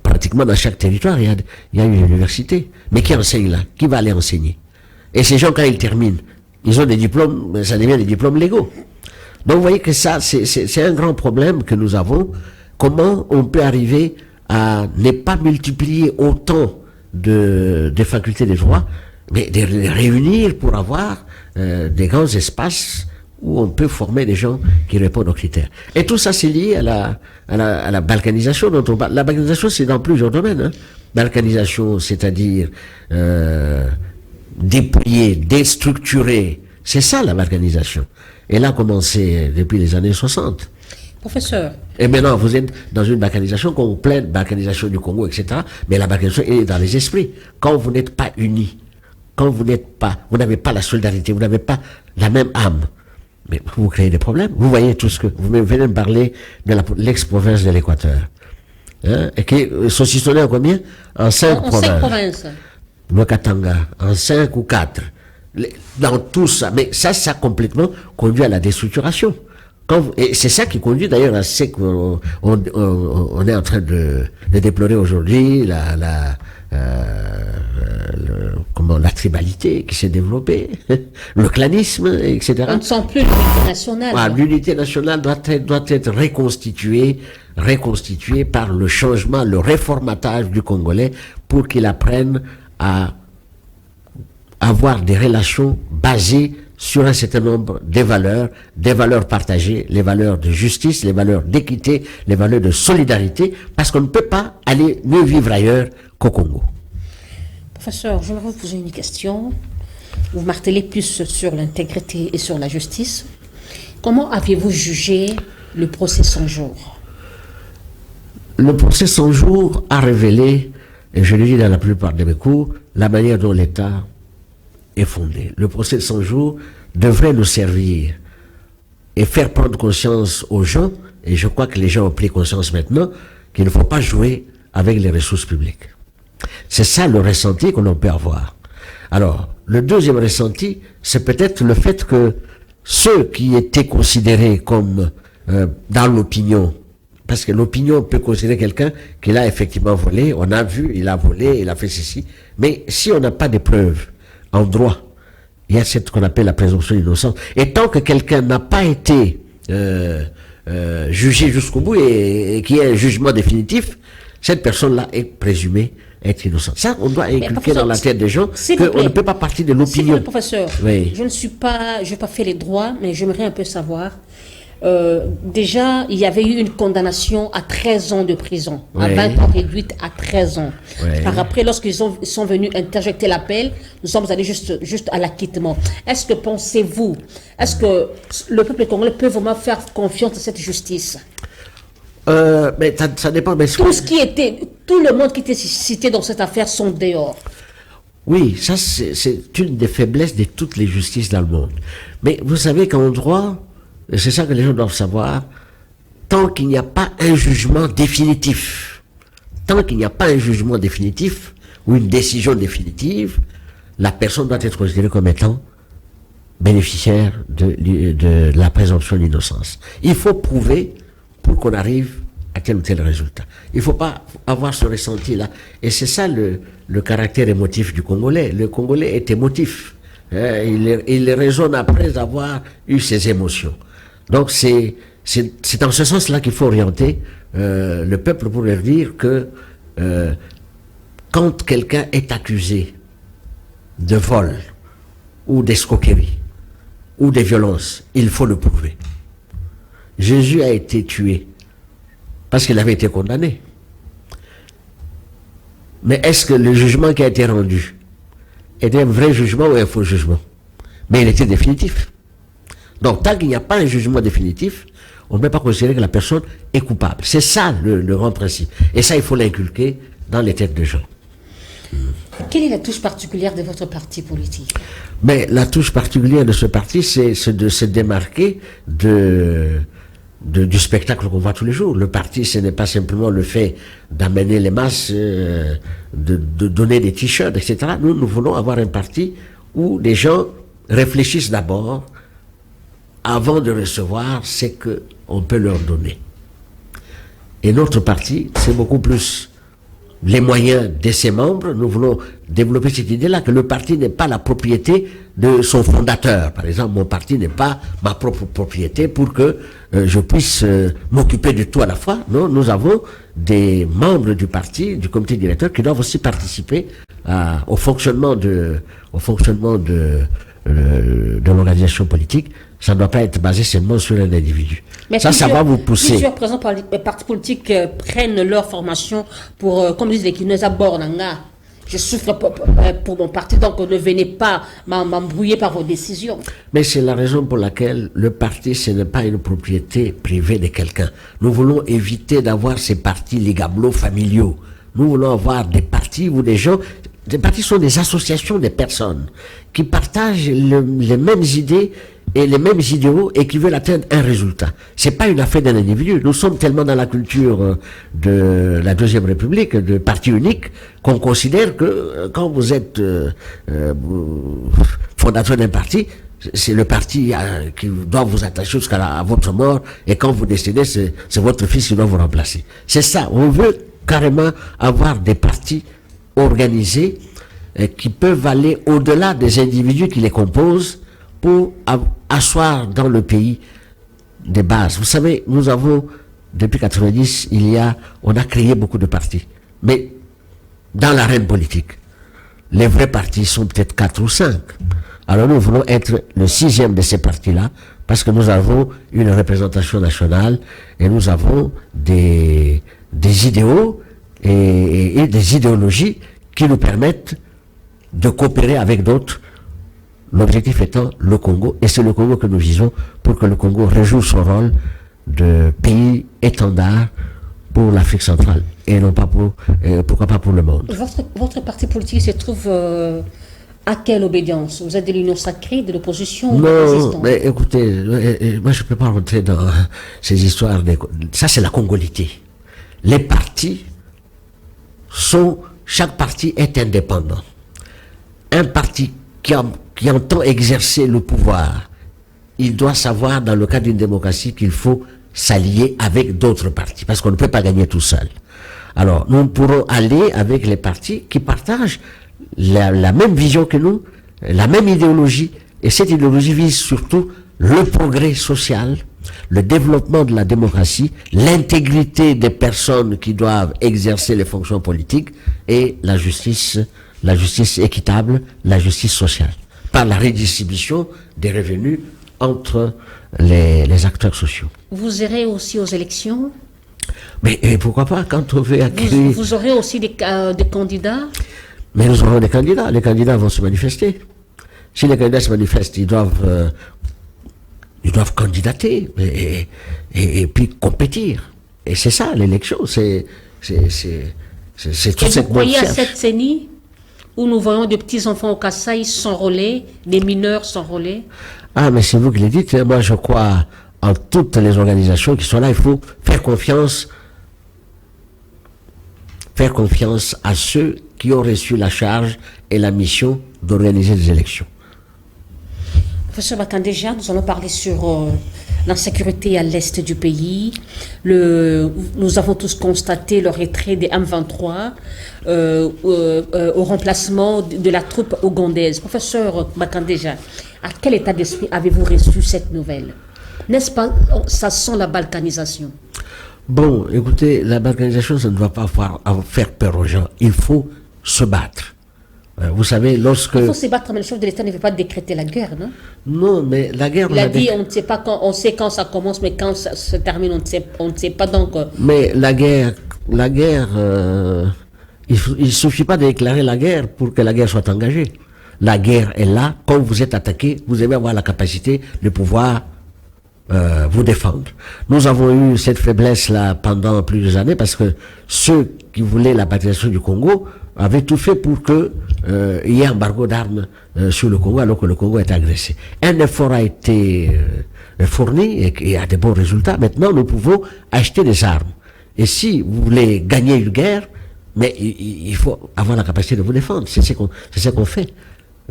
Pratiquement dans chaque territoire, il y a une université. Mais qui enseigne là? Qui va aller enseigner? Et ces gens, quand ils terminent, ils ont des diplômes, ça devient des diplômes légaux. Donc vous voyez que ça, c'est un grand problème que nous avons. Comment on peut arriver à ne pas multiplier autant de facultés de droit, mais de les réunir pour avoir des grands espaces où on peut former des gens qui répondent aux critères. Et tout ça, c'est lié à la balkanisation dont on parle. La balkanisation, c'est dans plusieurs domaines. Hein. Balkanisation, c'est-à-dire dépouiller, déstructurer. C'est ça la balkanisation. Elle a commencé depuis les années 60.
Professeur.
Et maintenant, vous êtes dans une balkanisation complète, balkanisation du Congo, etc. Mais la balkanisation est dans les esprits. Quand vous n'êtes pas unis, vous n'avez pas la solidarité, vous n'avez pas la même âme, mais vous créez des problèmes. Vous voyez tout ce que... Vous venez de parler de l'ex-province de l'Équateur. Hein, et qui saucissonnait en combien? En 5 provinces.
5 provinces.
Le Katanga, en 5 ou 4. Dans tout ça, mais ça complètement conduit à la déstructuration. Et c'est ça qui conduit d'ailleurs à ce qu'on est en train de déplorer aujourd'hui, la tribalité qui s'est développée, le clanisme, etc.
On ne sent plus l'unité nationale.
Voilà, l'unité nationale doit être reconstituée par le changement, le réformatage du Congolais pour qu'il apprenne à avoir des relations basées sur un certain nombre de valeurs partagées, les valeurs de justice, les valeurs d'équité, les valeurs de solidarité, parce qu'on ne peut pas aller mieux vivre ailleurs qu'au Congo.
Professeur, je voudrais vous poser une question. Vous martelez plus sur l'intégrité et sur la justice. Comment aviez-vous jugé le procès 100 jours?
Le procès 100 jours a révélé, et je le dis dans la plupart de mes cours, la manière dont l'État est fondé. Le procès de 100 jours devrait nous servir et faire prendre conscience aux gens, et je crois que les gens ont pris conscience maintenant, qu'il ne faut pas jouer avec les ressources publiques. C'est ça le ressenti que l'on peut avoir. Alors, le deuxième ressenti, c'est peut-être le fait que ceux qui étaient considérés comme dans l'opinion, parce que l'opinion peut considérer quelqu'un qui a effectivement volé, on a vu, il a volé, il a fait ceci, mais si on n'a pas de preuves en droit, il y a ce qu'on appelle la présomption d'innocence. Et tant que quelqu'un n'a pas été jugé jusqu'au bout et qu'il y ait un jugement définitif, cette personne-là est présumée être innocente. Ça, on doit inculquer dans la tête des gens qu'on ne peut pas partir de l'opinion.
Professeur,
oui.
Je n'ai pas fait les droits, mais j'aimerais un peu savoir. Déjà, il y avait eu une condamnation à 13 ans de prison, à 20 ans réduite à 13 ans.
Oui.
Par après, lorsqu'ils sont venus interjecter l'appel, nous sommes allés juste à l'acquittement. Est-ce que pensez-vous, est-ce que le peuple congolais peut vraiment faire confiance à cette justice?
Mais ça dépend. Mais
tout le monde qui était cité dans cette affaire sont dehors.
Oui, ça c'est une des faiblesses de toutes les justices dans le monde. Mais vous savez qu'en droit, et c'est ça que les gens doivent savoir, tant qu'il n'y a pas un jugement définitif, ou une décision définitive, la personne doit être considérée comme étant bénéficiaire de la présomption d'innocence. Il faut prouver pour qu'on arrive à tel ou tel résultat. Il ne faut pas avoir ce ressenti-là. Et c'est ça le caractère émotif du Congolais. Le Congolais est émotif. Il raisonne après avoir eu ses émotions. Donc c'est dans ce sens-là qu'il faut orienter le peuple pour leur dire que quand quelqu'un est accusé de vol ou d'escroquerie ou de violence, il faut le prouver. Jésus a été tué parce qu'il avait été condamné. Mais est-ce que le jugement qui a été rendu était un vrai jugement ou un faux jugement? Mais il était définitif. Donc tant qu'il n'y a pas un jugement définitif, on ne peut pas considérer que la personne est coupable. C'est ça le grand principe. Et ça, il faut l'inculquer dans les têtes des gens.
Quelle est la touche particulière de votre parti politique?
Mais la touche particulière de ce parti, c'est de se démarquer du spectacle qu'on voit tous les jours. Le parti, ce n'est pas simplement le fait d'amener les masses, de donner des t-shirts, etc. Nous voulons avoir un parti où les gens réfléchissent d'abord avant de recevoir ce qu'on peut leur donner. Et notre parti, c'est beaucoup plus les moyens de ses membres. Nous voulons développer cette idée-là, que le parti n'est pas la propriété de son fondateur. Par exemple, mon parti n'est pas ma propre propriété pour que je puisse m'occuper de tout à la fois. Non, nous avons des membres du parti, du comité directeur, qui doivent aussi participer au fonctionnement de l'organisation politique. Ça ne doit pas être basé seulement sur un individu.
Mais
ça va vous pousser.
Plusieurs, par exemple, les partis politiques prennent leur formation pour, comme disent les Kinés, à Bornanga. Je souffre pour mon parti, donc ne venez pas m'embrouiller par vos décisions.
Mais c'est la raison pour laquelle le parti, ce n'est pas une propriété privée de quelqu'un. Nous voulons éviter d'avoir ces partis ligablos familiaux. Nous voulons avoir des partis où des gens... Les partis sont des associations de personnes qui partagent les mêmes idées et les mêmes idéaux et qui veulent atteindre un résultat. C'est pas une affaire d'un individu. Nous sommes tellement dans la culture de la Deuxième République, de parti unique, qu'on considère que quand vous êtes fondateur d'un parti, c'est le parti qui doit vous attacher jusqu'à votre mort, et quand vous décédez, c'est votre fils qui doit vous remplacer. C'est ça. On veut carrément avoir des partis organisés qui peuvent aller au-delà des individus qui les composent pour asseoir dans le pays des bases. Vous savez, nous avons, depuis 90, on a créé beaucoup de partis. Mais dans l'arène politique, les vrais partis sont peut-être 4 ou 5. Alors nous voulons être le 6e de ces partis-là, parce que nous avons une représentation nationale et nous avons des idéaux et des idéologies qui nous permettent de coopérer avec d'autres. L'objectif étant le Congo, et c'est le Congo que nous visons pour que le Congo rejoue son rôle de pays étendard pour l'Afrique centrale, et non pas pourquoi pas pour le monde.
Votre parti politique se trouve à quelle obédience? Vous êtes de l'Union sacrée, de l'opposition?
Non, mais écoutez, moi je ne peux pas rentrer dans ces histoires. Ça c'est la congolité. Les partis chaque parti est indépendant. Un parti qui entend exercer le pouvoir, il doit savoir, dans le cadre d'une démocratie, qu'il faut s'allier avec d'autres partis, parce qu'on ne peut pas gagner tout seul. Alors, nous pourrons aller avec les partis qui partagent la même vision que nous, la même idéologie, et cette idéologie vise surtout le progrès social, le développement de la démocratie, l'intégrité des personnes qui doivent exercer les fonctions politiques, et la justice équitable, la justice sociale, par la redistribution des revenus entre les acteurs sociaux.
Vous irez aussi aux élections?
Mais pourquoi pas, quand on veut acquérir...
Vous aurez aussi des candidats?
Mais nous aurons des candidats. Les candidats vont se manifester. Si les candidats se manifestent, ils doivent candidater et puis compétir. Et c'est ça, l'élection. C'est toute cette
bonne. Vous croyez à cette CENI? où nous voyons des petits-enfants au Kasaï s'enrôler, des mineurs s'enrôler.
Ah, mais c'est vous qui le dites. Moi, je crois en toutes les organisations qui sont là. Il faut faire confiance à ceux qui ont reçu la charge et la mission d'organiser des élections.
Professeur Bakandéja, nous allons parler sur l'insécurité à l'est du pays. Nous avons tous constaté le retrait des M23 au remplacement de la troupe ougandaise. Professeur Bakandéja, à quel état d'esprit avez-vous reçu cette nouvelle? N'est-ce pas, ça sent la balkanisation?
Bon, écoutez, la balkanisation, ça ne doit pas faire peur aux gens. Il faut se battre. Vous savez, lorsque...
Il faut se battre, mais le chef de l'État ne veut pas décréter la guerre, non?
Non, mais la guerre...
Il a dit, on ne sait pas quand, on sait quand ça commence, mais quand ça se termine, on ne sait pas donc...
Mais la guerre, il ne suffit pas de déclarer la guerre pour que la guerre soit engagée. La guerre est là, quand vous êtes attaqué, vous devez avoir la capacité de pouvoir vous défendre. Nous avons eu cette faiblesse-là pendant plusieurs années parce que ceux qui voulaient la pacification du Congo avaient tout fait pour que il y ait un embargo d'armes sur le Congo alors que le Congo est agressé. Un effort a été fourni et a de bons résultats. Maintenant, nous pouvons acheter des armes. Et si vous voulez gagner une guerre, mais il faut avoir la capacité de vous défendre. C'est ce qu'on fait.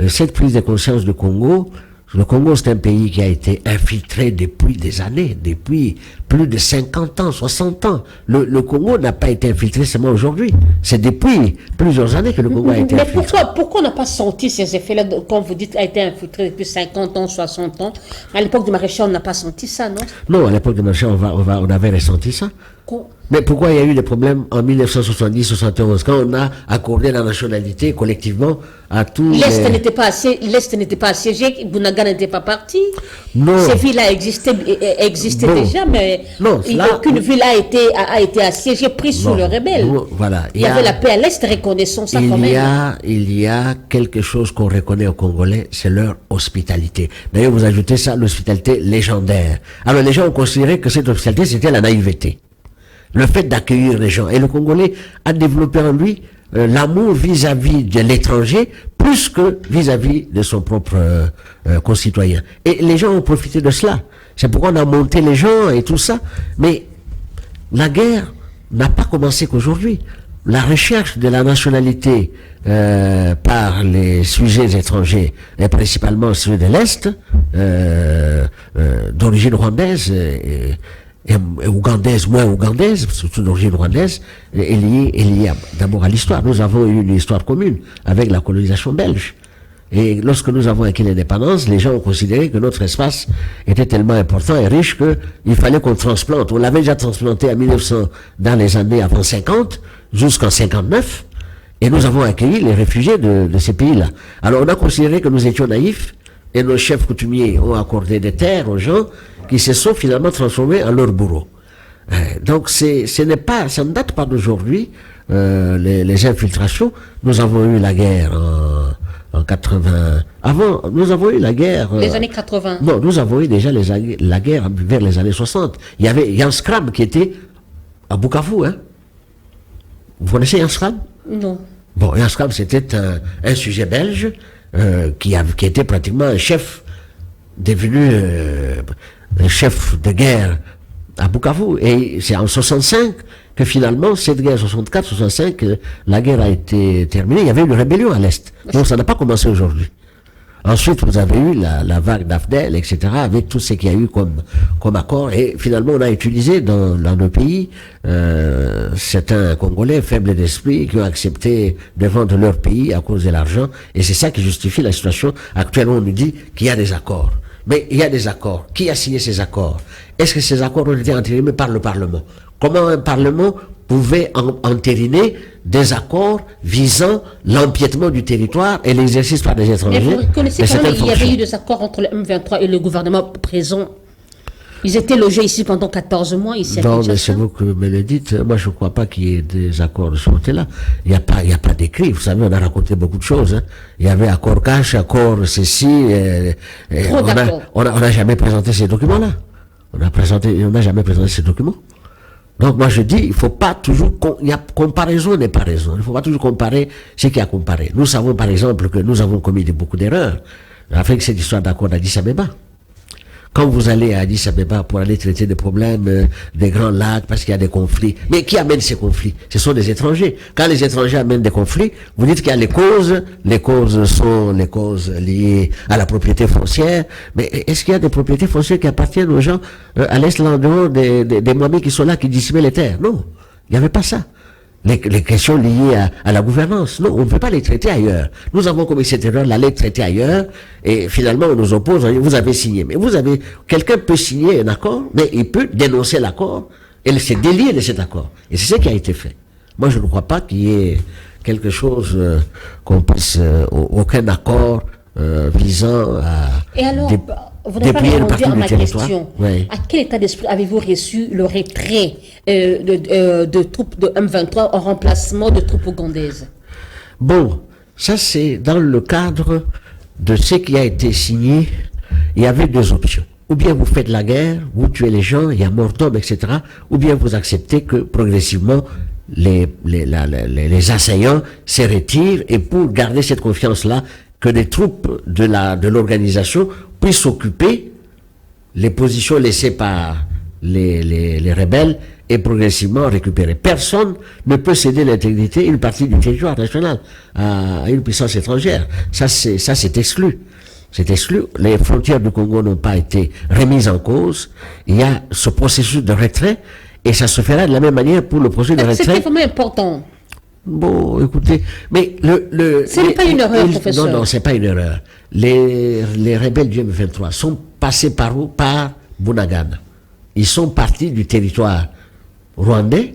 Cette prise de conscience du Congo, le Congo, c'est un pays qui a été infiltré depuis des années, depuis plus de 50 ans, 60 ans. Le Congo n'a pas été infiltré seulement aujourd'hui. C'est depuis plusieurs années que le Congo a été infiltré.
Mais pourquoi on n'a pas senti ces effets-là, quand vous dites a été infiltré depuis 50 ans, 60 ans? À l'époque du maréchal, on n'a pas senti ça, non?
Non, à l'époque du maréchal, on avait ressenti ça. Mais pourquoi il y a eu des problèmes en 1970-71 quand on a accordé la nationalité collectivement à tous
l'Est n'était pas assiégé, Bounaga n'était pas parti.
Non.
Ces villes-là existaient déjà, mais aucune ville a été assiégée, prise sous le rebelle.
Voilà.
Il y avait la paix à l'Est, reconnaissons ça quand même.
Il y a quelque chose qu'on reconnaît aux Congolais, c'est leur hospitalité. D'ailleurs, vous ajoutez ça, l'hospitalité légendaire. Alors les gens ont considéré que cette hospitalité, c'était la naïveté. Le fait d'accueillir les gens. Et le Congolais a développé en lui l'amour vis-à-vis de l'étranger plus que vis-à-vis de son propre concitoyen. Et les gens ont profité de cela. C'est pourquoi on a monté les gens et tout ça. Mais la guerre n'a pas commencé qu'aujourd'hui. La recherche de la nationalité par les sujets étrangers, et principalement ceux de l'Est, d'origine rwandaise, et ougandaise, moins ougandaise, surtout d'origine rwandaise, est liée d'abord à l'histoire. Nous avons eu une histoire commune avec la colonisation belge. Et lorsque nous avons acquis l'indépendance, les gens ont considéré que notre espace était tellement important et riche qu'il fallait qu'on transplante. On l'avait déjà transplanté à 1900, dans les années avant 50, jusqu'en 59, et nous avons accueilli les réfugiés de ces pays-là. Alors on a considéré que nous étions naïfs, et nos chefs coutumiers ont accordé des terres aux gens qui se sont finalement transformés en leurs bourreaux. Donc ça ne date pas d'aujourd'hui, les infiltrations. Nous avons eu la guerre en 80. Avant, nous avons eu la guerre.
Les années 80.
Non, nous avons eu déjà la guerre vers les années 60. Il y avait Jan Skram qui était à Bukavu. Hein. Vous connaissez Jan Skram?
Non.
Bon, Jan Skram, c'était un sujet belge qui était pratiquement un chef devenu un chef de guerre à Bukavu. Et c'est en 65 que finalement, cette guerre 64-65, la guerre a été terminée. Il y avait une rébellion à l'Est. Donc ça n'a pas commencé aujourd'hui. Ensuite, vous avez eu la vague d'Afdel, etc., avec tout ce qu'il y a eu comme accord. Et finalement, on a utilisé dans nos pays certains Congolais faibles d'esprit qui ont accepté de vendre leur pays à cause de l'argent. Et c'est ça qui justifie la situation. Actuellement, on nous dit qu'il y a des accords. Mais il y a des accords. Qui a signé ces accords? Est-ce que ces accords ont été entérinés par le Parlement? Comment un Parlement pouvait entériner des accords visant l'empiètement du territoire et l'exercice par des étrangers?
Mais vous reconnaissez quand même qu'il y avait eu des accords entre le M23 et le gouvernement présent. Ils étaient logés ici pendant 14 mois, ici à Kinshasa.
Non, mais c'est vous que me le dites. Moi, je ne crois pas qu'il y ait des accords de ce côté-là. Il n'y a pas d'écrit. Vous savez, on a raconté beaucoup de choses. Hein. Il y avait accord cash, accord ceci. On n'a jamais présenté ces documents-là. On n'a jamais présenté ces documents. Donc moi je dis, il faut pas toujours, il y a comparaison n'est pas raison. Il faut pas toujours comparer ce qu'il y a à comparer. Nous savons par exemple que nous avons commis beaucoup d'erreurs avec cette histoire d'accord d'Addis Abeba. Quand vous allez à Addis Abeba pour aller traiter des problèmes des grands lacs parce qu'il y a des conflits, mais qui amène ces conflits? Ce sont des étrangers. Quand les étrangers amènent des conflits, vous dites qu'il y a les causes sont les causes liées à la propriété foncière, mais est-ce qu'il y a des propriétés foncières qui appartiennent aux gens à l'est, en dehors des Mohamed qui sont là, qui dissimulent les terres? Non, il n'y avait pas ça. Les questions liées à la gouvernance, non, on ne peut pas les traiter ailleurs. Nous avons commis cette erreur, la traiter ailleurs, et finalement on nous oppose, vous avez signé. Mais quelqu'un peut signer un accord, mais il peut dénoncer l'accord, et se délier de cet accord. Et c'est ce qui a été fait. Moi je ne crois pas qu'il y ait quelque chose qu'on puisse, aucun accord visant à...
Et alors, vous n'avez pas répondu à ma question. Oui. À quel état d'esprit avez-vous reçu le retrait de troupes de M23 en remplacement de troupes ougandaises?
Bon, ça c'est dans le cadre de ce qui a été signé. Il y avait deux options. Ou bien vous faites la guerre, vous tuez les gens, il y a mort d'hommes, etc. Ou bien vous acceptez que progressivement les assaillants se retirent, et pour garder cette confiance-là, que les troupes de l'organisation puissent occuper les positions laissées par les rebelles et progressivement récupérer. Personne ne peut céder l'intégrité, une partie du territoire national à une puissance étrangère. Ça c'est exclu. C'est exclu. Les frontières du Congo n'ont pas été remises en cause. Il y a ce processus de retrait, et ça se fera de la même manière pour le processus de retrait.
C'est vraiment important.
Bon, écoutez, mais
ce n'est pas une erreur, professeur.
Non, c'est pas une erreur. Les rebelles du M23 sont passés par où? Par Bunagana. Ils sont partis du territoire rwandais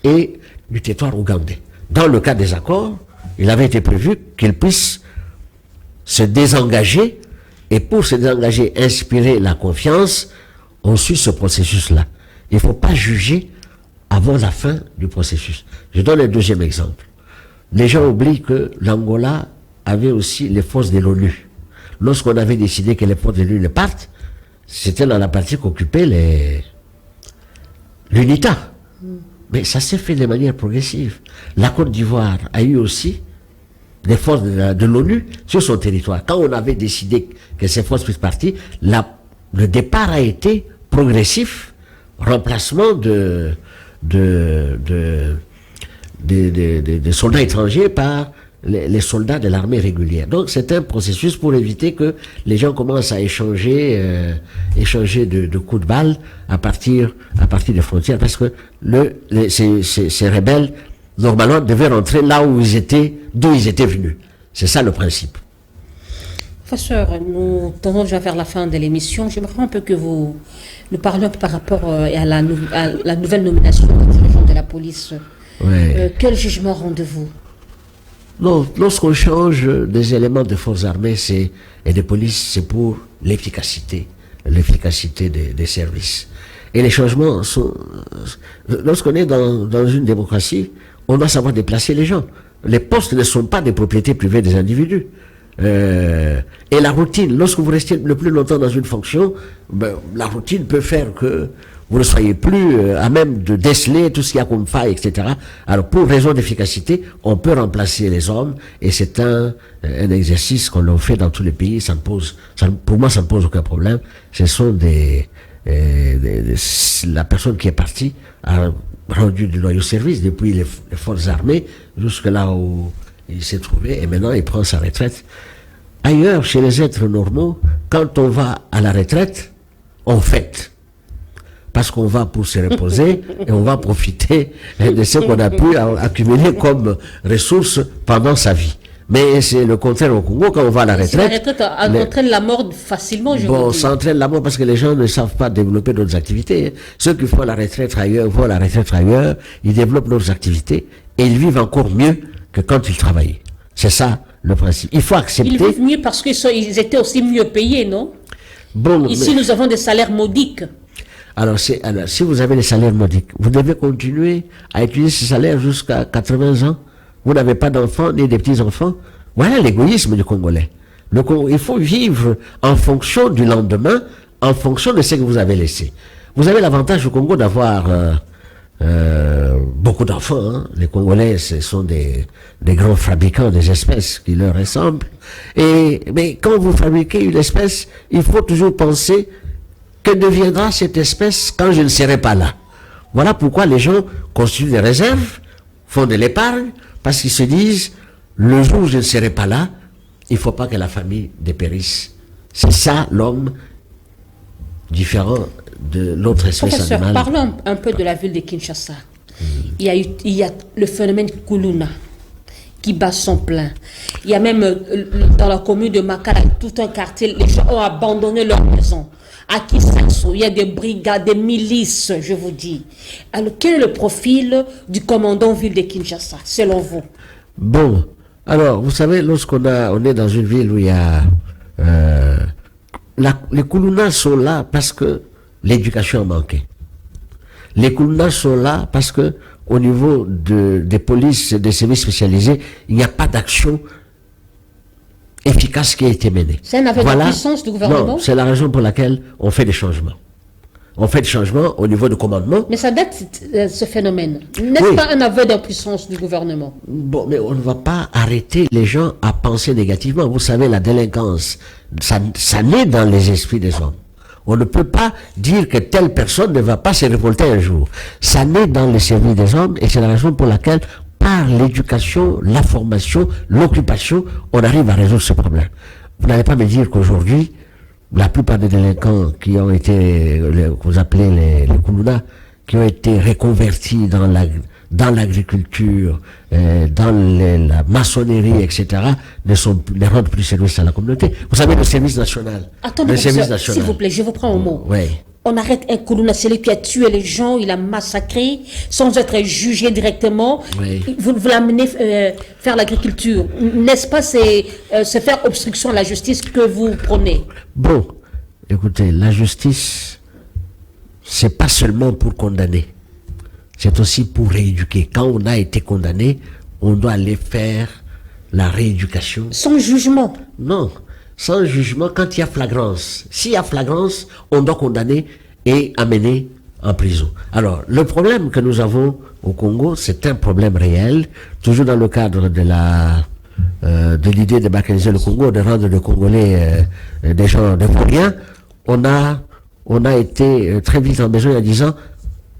et du territoire ougandais. Dans le cas des accords, il avait été prévu qu'ils puissent se désengager, et pour se désengager, inspirer la confiance, on suit ce processus-là. Il ne faut pas juger avant la fin du processus. Je donne un deuxième exemple. Les gens oublient que l'Angola avait aussi les forces de l'ONU. Lorsqu'on avait décidé que les forces de l'ONU partent, c'était dans la partie qu'occupait l'UNITA. Mais ça s'est fait de manière progressive. La Côte d'Ivoire a eu aussi les forces de l'ONU sur son territoire. Quand on avait décidé que ces forces puissent partir, le départ a été progressif, remplacement de soldats étrangers par les soldats de l'armée régulière. Donc c'est un processus pour éviter que les gens commencent à échanger de coups de balle à partir des frontières, parce que ces rebelles normalement devaient rentrer là où d'où ils étaient venus. C'est ça le principe.
Professeur, nous tendons déjà vers la fin de l'émission. J'aimerais un peu que nous parlions par rapport à la nouvelle nomination du dirigeant de la police. Ouais. Quel jugement rendez-vous?
Non, lorsqu'on change des éléments de forces armées et de police, c'est pour l'efficacité des services. Et les changements sont... Lorsqu'on est dans une démocratie, on doit savoir déplacer les gens. Les postes ne sont pas des propriétés privées des individus. Et la routine, lorsque vous restez le plus longtemps dans une fonction, la routine peut faire que vous ne soyez plus à même de déceler tout ce qu'il y a comme faille, etc. Alors, pour raison d'efficacité, on peut remplacer les hommes, et c'est un exercice qu'on a fait dans tous les pays. Pour moi, ça ne pose aucun problème. Ce sont la personne qui est partie a rendu de loyaux services depuis les forces armées jusque là où il s'est trouvé, et maintenant il prend sa retraite. Ailleurs, chez les êtres normaux, quand on va à la retraite, on fête. Parce qu'on va pour se reposer et on va profiter de ce qu'on a pu accumuler comme ressources pendant sa vie. Mais c'est le contraire au Congo. Quand on va à la retraite...
La retraite entraîne la mort facilement, je
Bon, ça entraîne la mort parce que les gens ne savent pas développer d'autres activités. Ceux qui font la retraite ailleurs, vont à la retraite ailleurs, ils développent d'autres activités et ils vivent encore mieux que quand ils travaillaient. C'est ça le principe. Il faut accepter...
Ils vivent mieux parce qu'ils étaient aussi mieux payés, non?
Bon,
ici, nous avons des salaires modiques.
Alors, si vous avez des salaires modiques, vous devez continuer à utiliser ces salaires jusqu'à 80 ans. Vous n'avez pas d'enfants ni des petits-enfants. Voilà l'égoïsme du Congolais. Il faut vivre en fonction du lendemain, en fonction de ce que vous avez laissé. Vous avez l'avantage au Congo d'avoir beaucoup d'enfants. Hein. Les Congolais, ce sont des grands fabricants des espèces qui leur ressemblent. Mais quand vous fabriquez une espèce, il faut toujours penser que deviendra cette espèce quand je ne serai pas là. Voilà pourquoi les gens construisent des réserves, font de l'épargne, parce qu'ils se disent, le jour où je ne serai pas là, il ne faut pas que la famille dépérisse. C'est ça l'homme différent de l'autre espèce
Professeur,
animale.
parlons un peu de la ville de Kinshasa. Il y a le phénomène Kuluna qui bat son plein. Il y a même dans la commune de Makala, tout un quartier, les gens ont abandonné leur maison. À Kisasso, il y a des brigades, des milices, je vous dis. Alors, quel est le profil du commandant ville de Kinshasa, selon vous?
Bon, alors, vous savez, on est dans une ville où il y a... les Koulounas sont là parce que l'éducation a manqué. Les Koulounas sont là parce que au niveau des polices, des services spécialisés, il n'y a pas d'action efficace qui a été menée.
C'est un aveu de puissance du gouvernement?
Non, c'est la raison pour laquelle on fait des changements. On fait des changements au niveau du commandement.
Mais ça date, ce phénomène. N'est-ce pas un aveu d'impuissance du gouvernement?
Bon, mais on ne va pas arrêter les gens à penser négativement. Vous savez, la délinquance, ça naît dans les esprits des hommes. On ne peut pas dire que telle personne ne va pas se révolter un jour. Ça naît dans les cerveaux des hommes et c'est la raison pour laquelle, par l'éducation, la formation, l'occupation, on arrive à résoudre ce problème. Vous n'allez pas me dire qu'aujourd'hui, la plupart des délinquants qui ont été, vous appelez les Koulouna, qui ont été reconvertis dans l'agriculture, dans la maçonnerie, etc., ne rendent plus service à la communauté. Vous savez, le service national.
Attendez, s'il vous plaît, je vous prends au mot.
Oui.
On arrête un Koulouna, c'est lui qui a tué les gens, il a massacré, sans être jugé directement.
Oui.
Vous l'amenez faire l'agriculture. N'est-ce pas, c'est faire obstruction à la justice que vous prônez?
Bon, écoutez, la justice, c'est pas seulement pour condamner. C'est aussi pour rééduquer. Quand on a été condamné, on doit aller faire la rééducation.
Sans jugement?
Non, sans jugement quand il y a flagrance. S'il y a flagrance, on doit condamner et amener en prison. Alors, le problème que nous avons au Congo, c'est un problème réel, toujours dans le cadre de l'idée de balkaniser le Congo, de rendre le Congolais des gens de rien. On a été très vite en besoin en disant,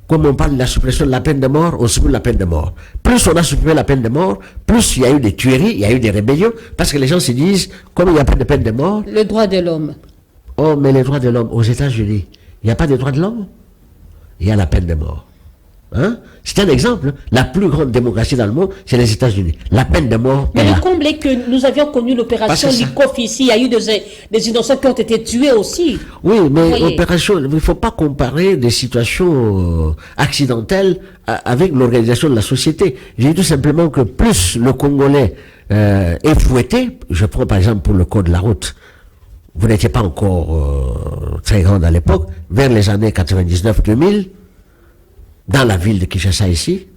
comme on parle de la suppression de la peine de mort, on supprime la peine de mort. Plus on a supprimé la peine de mort, plus il y a eu des tueries, il y a eu des rébellions, parce que les gens se disent, comme il n'y a pas de peine de mort...
Le droit de l'homme.
Oh, mais les droits de l'homme, aux États-Unis, il n'y a pas de droits de l'homme? Il y a la peine de mort. Hein? C'est un exemple. La plus grande démocratie dans le monde, c'est les États-Unis. La peine de mort.
Mais le comble est que nous avions connu l'opération Likoff ici. Il y a eu des innocents qui ont été tués aussi.
Oui, mais opération, il ne faut pas comparer des situations accidentelles avec l'organisation de la société. J'ai dit tout simplement que plus le Congolais est fouetté, je prends par exemple pour le code de la route, vous n'étiez pas encore très grande à l'époque, vers les années 99-2000, dans la ville de Kinshasa ici,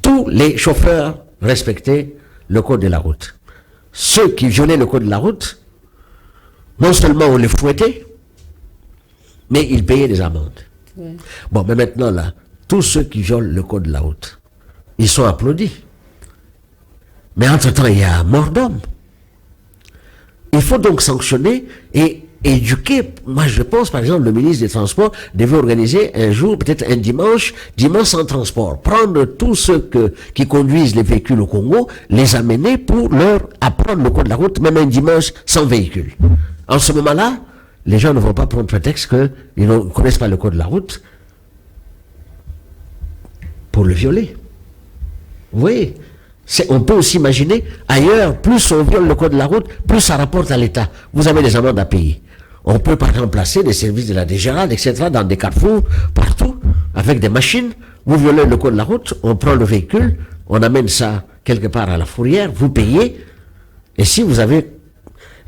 tous les chauffeurs respectaient le code de la route. Ceux qui violaient le code de la route, non seulement on les fouettait, mais ils payaient des amendes. Ouais. Bon, mais maintenant là, tous ceux qui violent le code de la route, ils sont applaudis. Mais entre-temps, il y a mort d'homme. Il faut donc sanctionner et éduquer. Moi, je pense, par exemple, le ministre des Transports devait organiser un jour, peut-être un dimanche sans transport. Prendre tous ceux qui conduisent les véhicules au Congo, les amener pour leur apprendre le code de la route, même un dimanche sans véhicule. En ce moment-là, les gens ne vont pas prendre prétexte qu'ils ne connaissent pas le code de la route pour le violer. Vous voyez? On peut aussi imaginer, ailleurs, plus on viole le code de la route, plus ça rapporte à l'État. Vous avez des amendes à payer. On peut par exemple placer des services de la DGRAD, etc., dans des carrefours, partout, avec des machines. Vous violez le code de la route, on prend le véhicule, on amène ça quelque part à la fourrière, vous payez, et si vous avez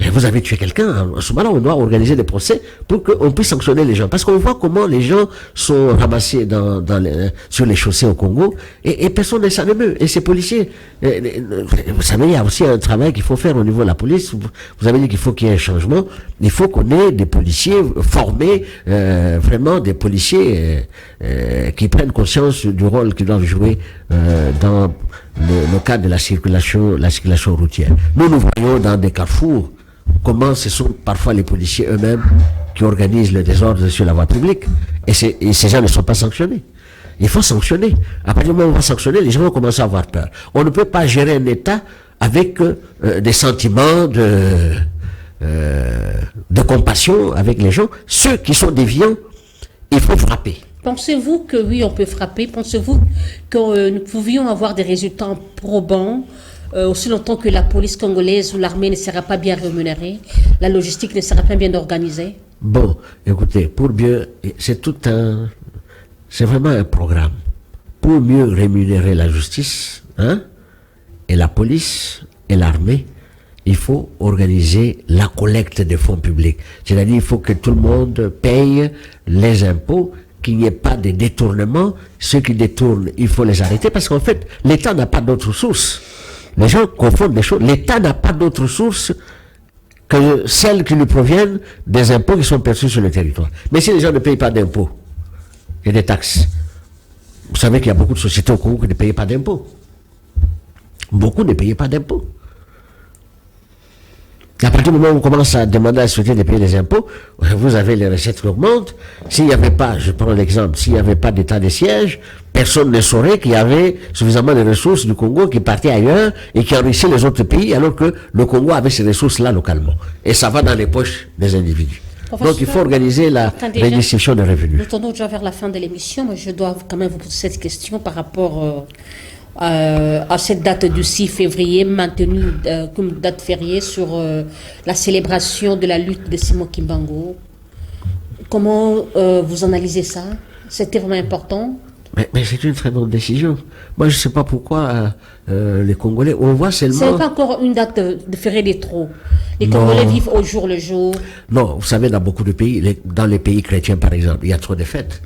Et vous avez tué quelqu'un, en ce moment-là, on doit organiser des procès pour qu'on puisse sanctionner les gens. Parce qu'on voit comment les gens sont ramassés sur les chaussées au Congo et personne ne s'en émeut. Et ces policiers, vous savez, il y a aussi un travail qu'il faut faire au niveau de la police. Vous avez dit qu'il faut qu'il y ait un changement. Il faut qu'on ait des policiers formés, vraiment des policiers qui prennent conscience du rôle qu'ils doivent jouer dans le cadre de la circulation routière. Nous voyons dans des carrefours comment ce sont parfois les policiers eux-mêmes qui organisent le désordre sur la voie publique. Et ces gens ne sont pas sanctionnés. Il faut sanctionner. À partir du moment où on va sanctionner, les gens vont commencer à avoir peur. On ne peut pas gérer un État avec des sentiments de compassion avec les gens. Ceux qui sont déviants, il faut frapper.
Pensez-vous que oui, on peut frapper? Pensez-vous que nous pouvions avoir des résultats probants aussi longtemps que la police congolaise ou l'armée ne sera pas bien rémunérée, la logistique ne sera pas bien organisée?
Bon, écoutez, c'est vraiment un programme. Pour mieux rémunérer la justice, et la police et l'armée, il faut organiser la collecte des fonds publics. C'est-à-dire, il faut que tout le monde paye les impôts, qu'il n'y ait pas de détournement. Ceux qui détournent, il faut les arrêter parce qu'en fait, l'État n'a pas d'autre source. Les gens confondent les choses. L'État n'a pas d'autre source que celles qui lui proviennent des impôts qui sont perçus sur le territoire. Mais si les gens ne payent pas d'impôts et des taxes, vous savez qu'il y a beaucoup de sociétés au Congo qui ne payent pas d'impôts. Beaucoup ne payaient pas d'impôts. À partir du moment où on commence à demander à la société de payer des impôts, vous avez les recettes qui augmentent. S'il n'y avait pas, je prends l'exemple, s'il n'y avait pas d'état de siège, personne ne saurait qu'il y avait suffisamment de ressources du Congo qui partaient ailleurs et qui enrichissaient les autres pays, alors que le Congo avait ces ressources-là localement. Et ça va dans les poches des individus. Donc il faut organiser la redistribution des revenus.
Nous tournons déjà vers la fin de l'émission, mais je dois quand même vous poser cette question par rapport à cette date du 6 février maintenue comme date fériée sur la célébration de la lutte de Simon Kimbangu. Comment vous analysez ça? C'était vraiment important?
Mais c'est une très bonne décision. Moi, je ne sais pas pourquoi les Congolais, on voit seulement...
Ce n'est pas encore une date de férié des trop. Les Congolais vivent au jour le jour.
Non, vous savez, dans beaucoup de pays, dans les pays chrétiens par exemple, il y a trop de fêtes.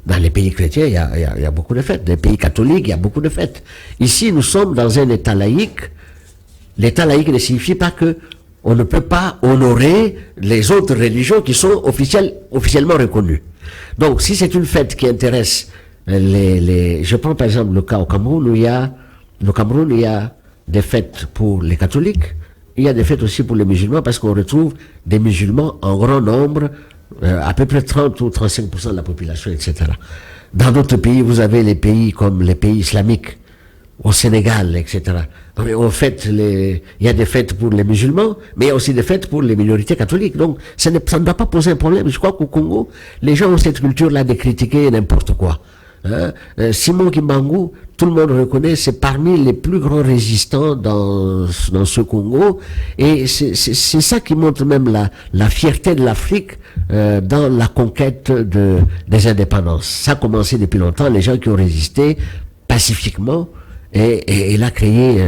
Dans les pays chrétiens, il y a beaucoup de fêtes. Les pays catholiques, il y a beaucoup de fêtes. Ici, nous sommes dans un État laïque. L'État laïque ne signifie pas que on ne peut pas honorer les autres religions qui sont officiellement reconnues. Donc, si c'est une fête qui intéresse je prends par exemple le cas au Cameroun, où il y a des fêtes pour les catholiques, il y a des fêtes aussi pour les musulmans, parce qu'on retrouve des musulmans en grand nombre, à peu près 30 ou 35% de la population, etc. Dans d'autres pays, vous avez les pays comme les pays islamiques, au Sénégal, etc. Il y a des fêtes pour les musulmans, mais il y a aussi des fêtes pour les minorités catholiques. Donc, ça ne doit pas poser un problème. Je crois qu'au Congo, les gens ont cette culture-là de critiquer n'importe quoi. Simon Kimbangu, tout le monde reconnaît, c'est parmi les plus grands résistants dans ce Congo, et c'est ça qui montre même la fierté de l'Afrique dans la conquête des indépendances. Ça a commencé depuis longtemps, les gens qui ont résisté pacifiquement, et il a créé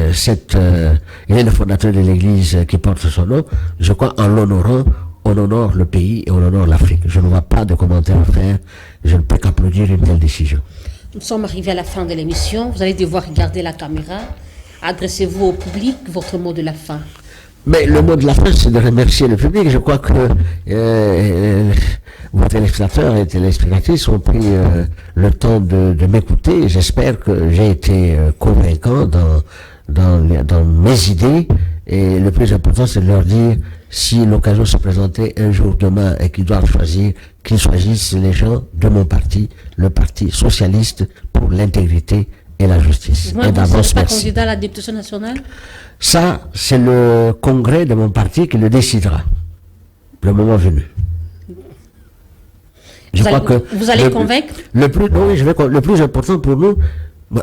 il est le fondateur de l'église qui porte son nom. Je crois en l'honorant, on honore le pays et on honore l'Afrique. Je ne vois pas de commentaires à faire. Je ne peux qu'applaudir une telle décision.
Nous sommes arrivés à la fin de l'émission. Vous allez devoir regarder la caméra. Adressez-vous au public, votre mot de la fin.
Mais le mot de la fin, c'est de remercier le public. Je crois que vos téléspectateurs et téléspectatrices ont pris le temps de m'écouter. J'espère que j'ai été convaincant dans mes idées. Et le plus important, c'est de leur dire, si l'occasion se présentait un jour demain et qu'ils doivent choisir, qu'ils choisissent les gens de mon parti, le Parti socialiste pour l'intégrité et la justice.
Vous n'êtes pas candidat à la députation nationale?
Ça, c'est le congrès de mon parti qui le décidera, le moment venu.
Vous allez convaincre?
Le plus important pour nous, moi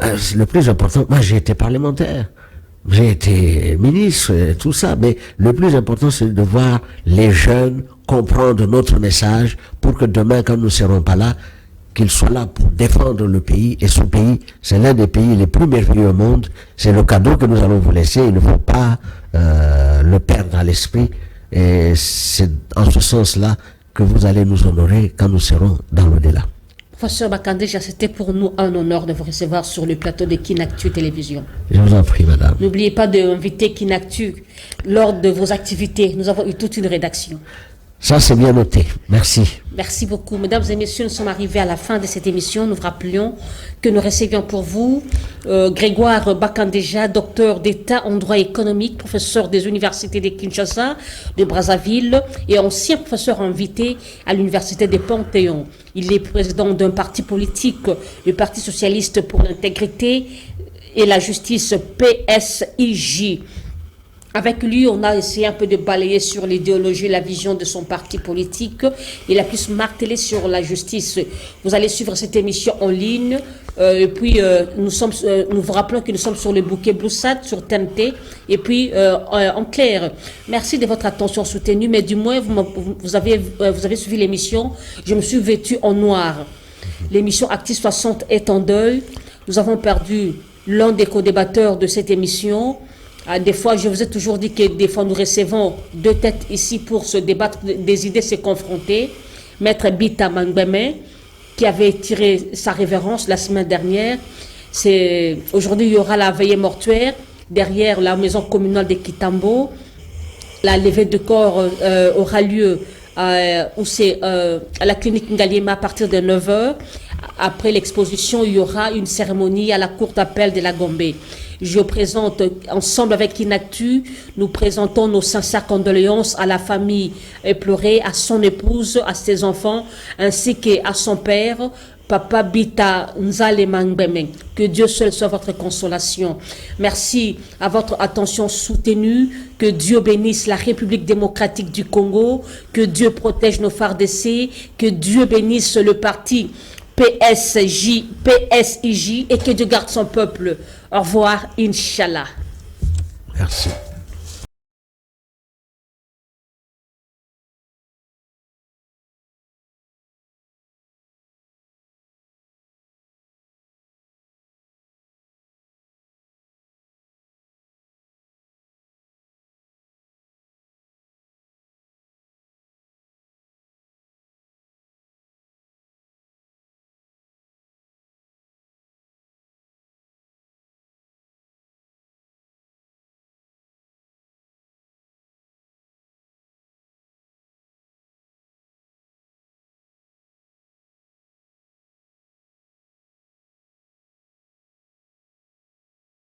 j'ai été parlementaire. J'ai été ministre, tout ça, mais le plus important, c'est de voir les jeunes comprendre notre message pour que demain, quand nous ne serons pas là, qu'il soit là pour défendre le pays, et son pays, c'est l'un des pays les plus merveilleux au monde. C'est le cadeau que nous allons vous laisser. Il ne faut pas le perdre à l'esprit. Et c'est en ce sens-là que vous allez nous honorer quand nous serons dans l'au-delà.
Professeur Bakandeja, c'était pour nous un honneur de vous recevoir sur le plateau de Kinactu Télévision.
Je vous en prie, madame.
N'oubliez pas d'inviter Kinactu lors de vos activités. Nous avons eu toute une rédaction.
Ça, c'est bien noté. Merci.
Merci beaucoup. Mesdames et messieurs, nous sommes arrivés à la fin de cette émission. Nous vous rappelions que nous recevions pour vous Grégoire Bakandeja, docteur d'État en droit économique, professeur des universités de Kinshasa, de Brazzaville et ancien professeur invité à l'université de Panthéon. Il est président d'un parti politique, le Parti socialiste pour l'intégrité et la justice, PSIJ. Avec lui, on a essayé un peu de balayer sur l'idéologie, la vision de son parti politique. Il a plus martelé sur la justice. Vous allez suivre cette émission en ligne. Et puis, nous vous rappelons que nous sommes sur le bouquet Bloussat, sur TNT. Et puis, en clair, merci de votre attention soutenue. Mais du moins, vous avez suivi l'émission. Je me suis vêtue en noir. L'émission Active 60 est en deuil. Nous avons perdu l'un des co-débatteurs de cette émission. Des fois, je vous ai toujours dit que des fois, nous recevons deux têtes ici pour se débattre, des idées se confronter. Maître Bita Mangbeme, qui avait tiré sa révérence la semaine dernière. Aujourd'hui, il y aura la veillée mortuaire derrière la maison communale de Kitambo. La levée de corps aura lieu à la clinique Ngaliema à partir de 9h. Après l'exposition, il y aura une cérémonie à la cour d'appel de la Gombe. Je présente, ensemble avec Kinactu, nous présentons nos sincères condoléances à la famille éplorée, à son épouse, à ses enfants, ainsi qu'à son père, Papa Bita Nzale Mangbeme. Que Dieu seul soit votre consolation. Merci à votre attention soutenue. Que Dieu bénisse la République démocratique du Congo. Que Dieu protège nos FARDC. Que Dieu bénisse le parti PSIJ et que Dieu garde son peuple. Au revoir, Inch'Allah.
Merci.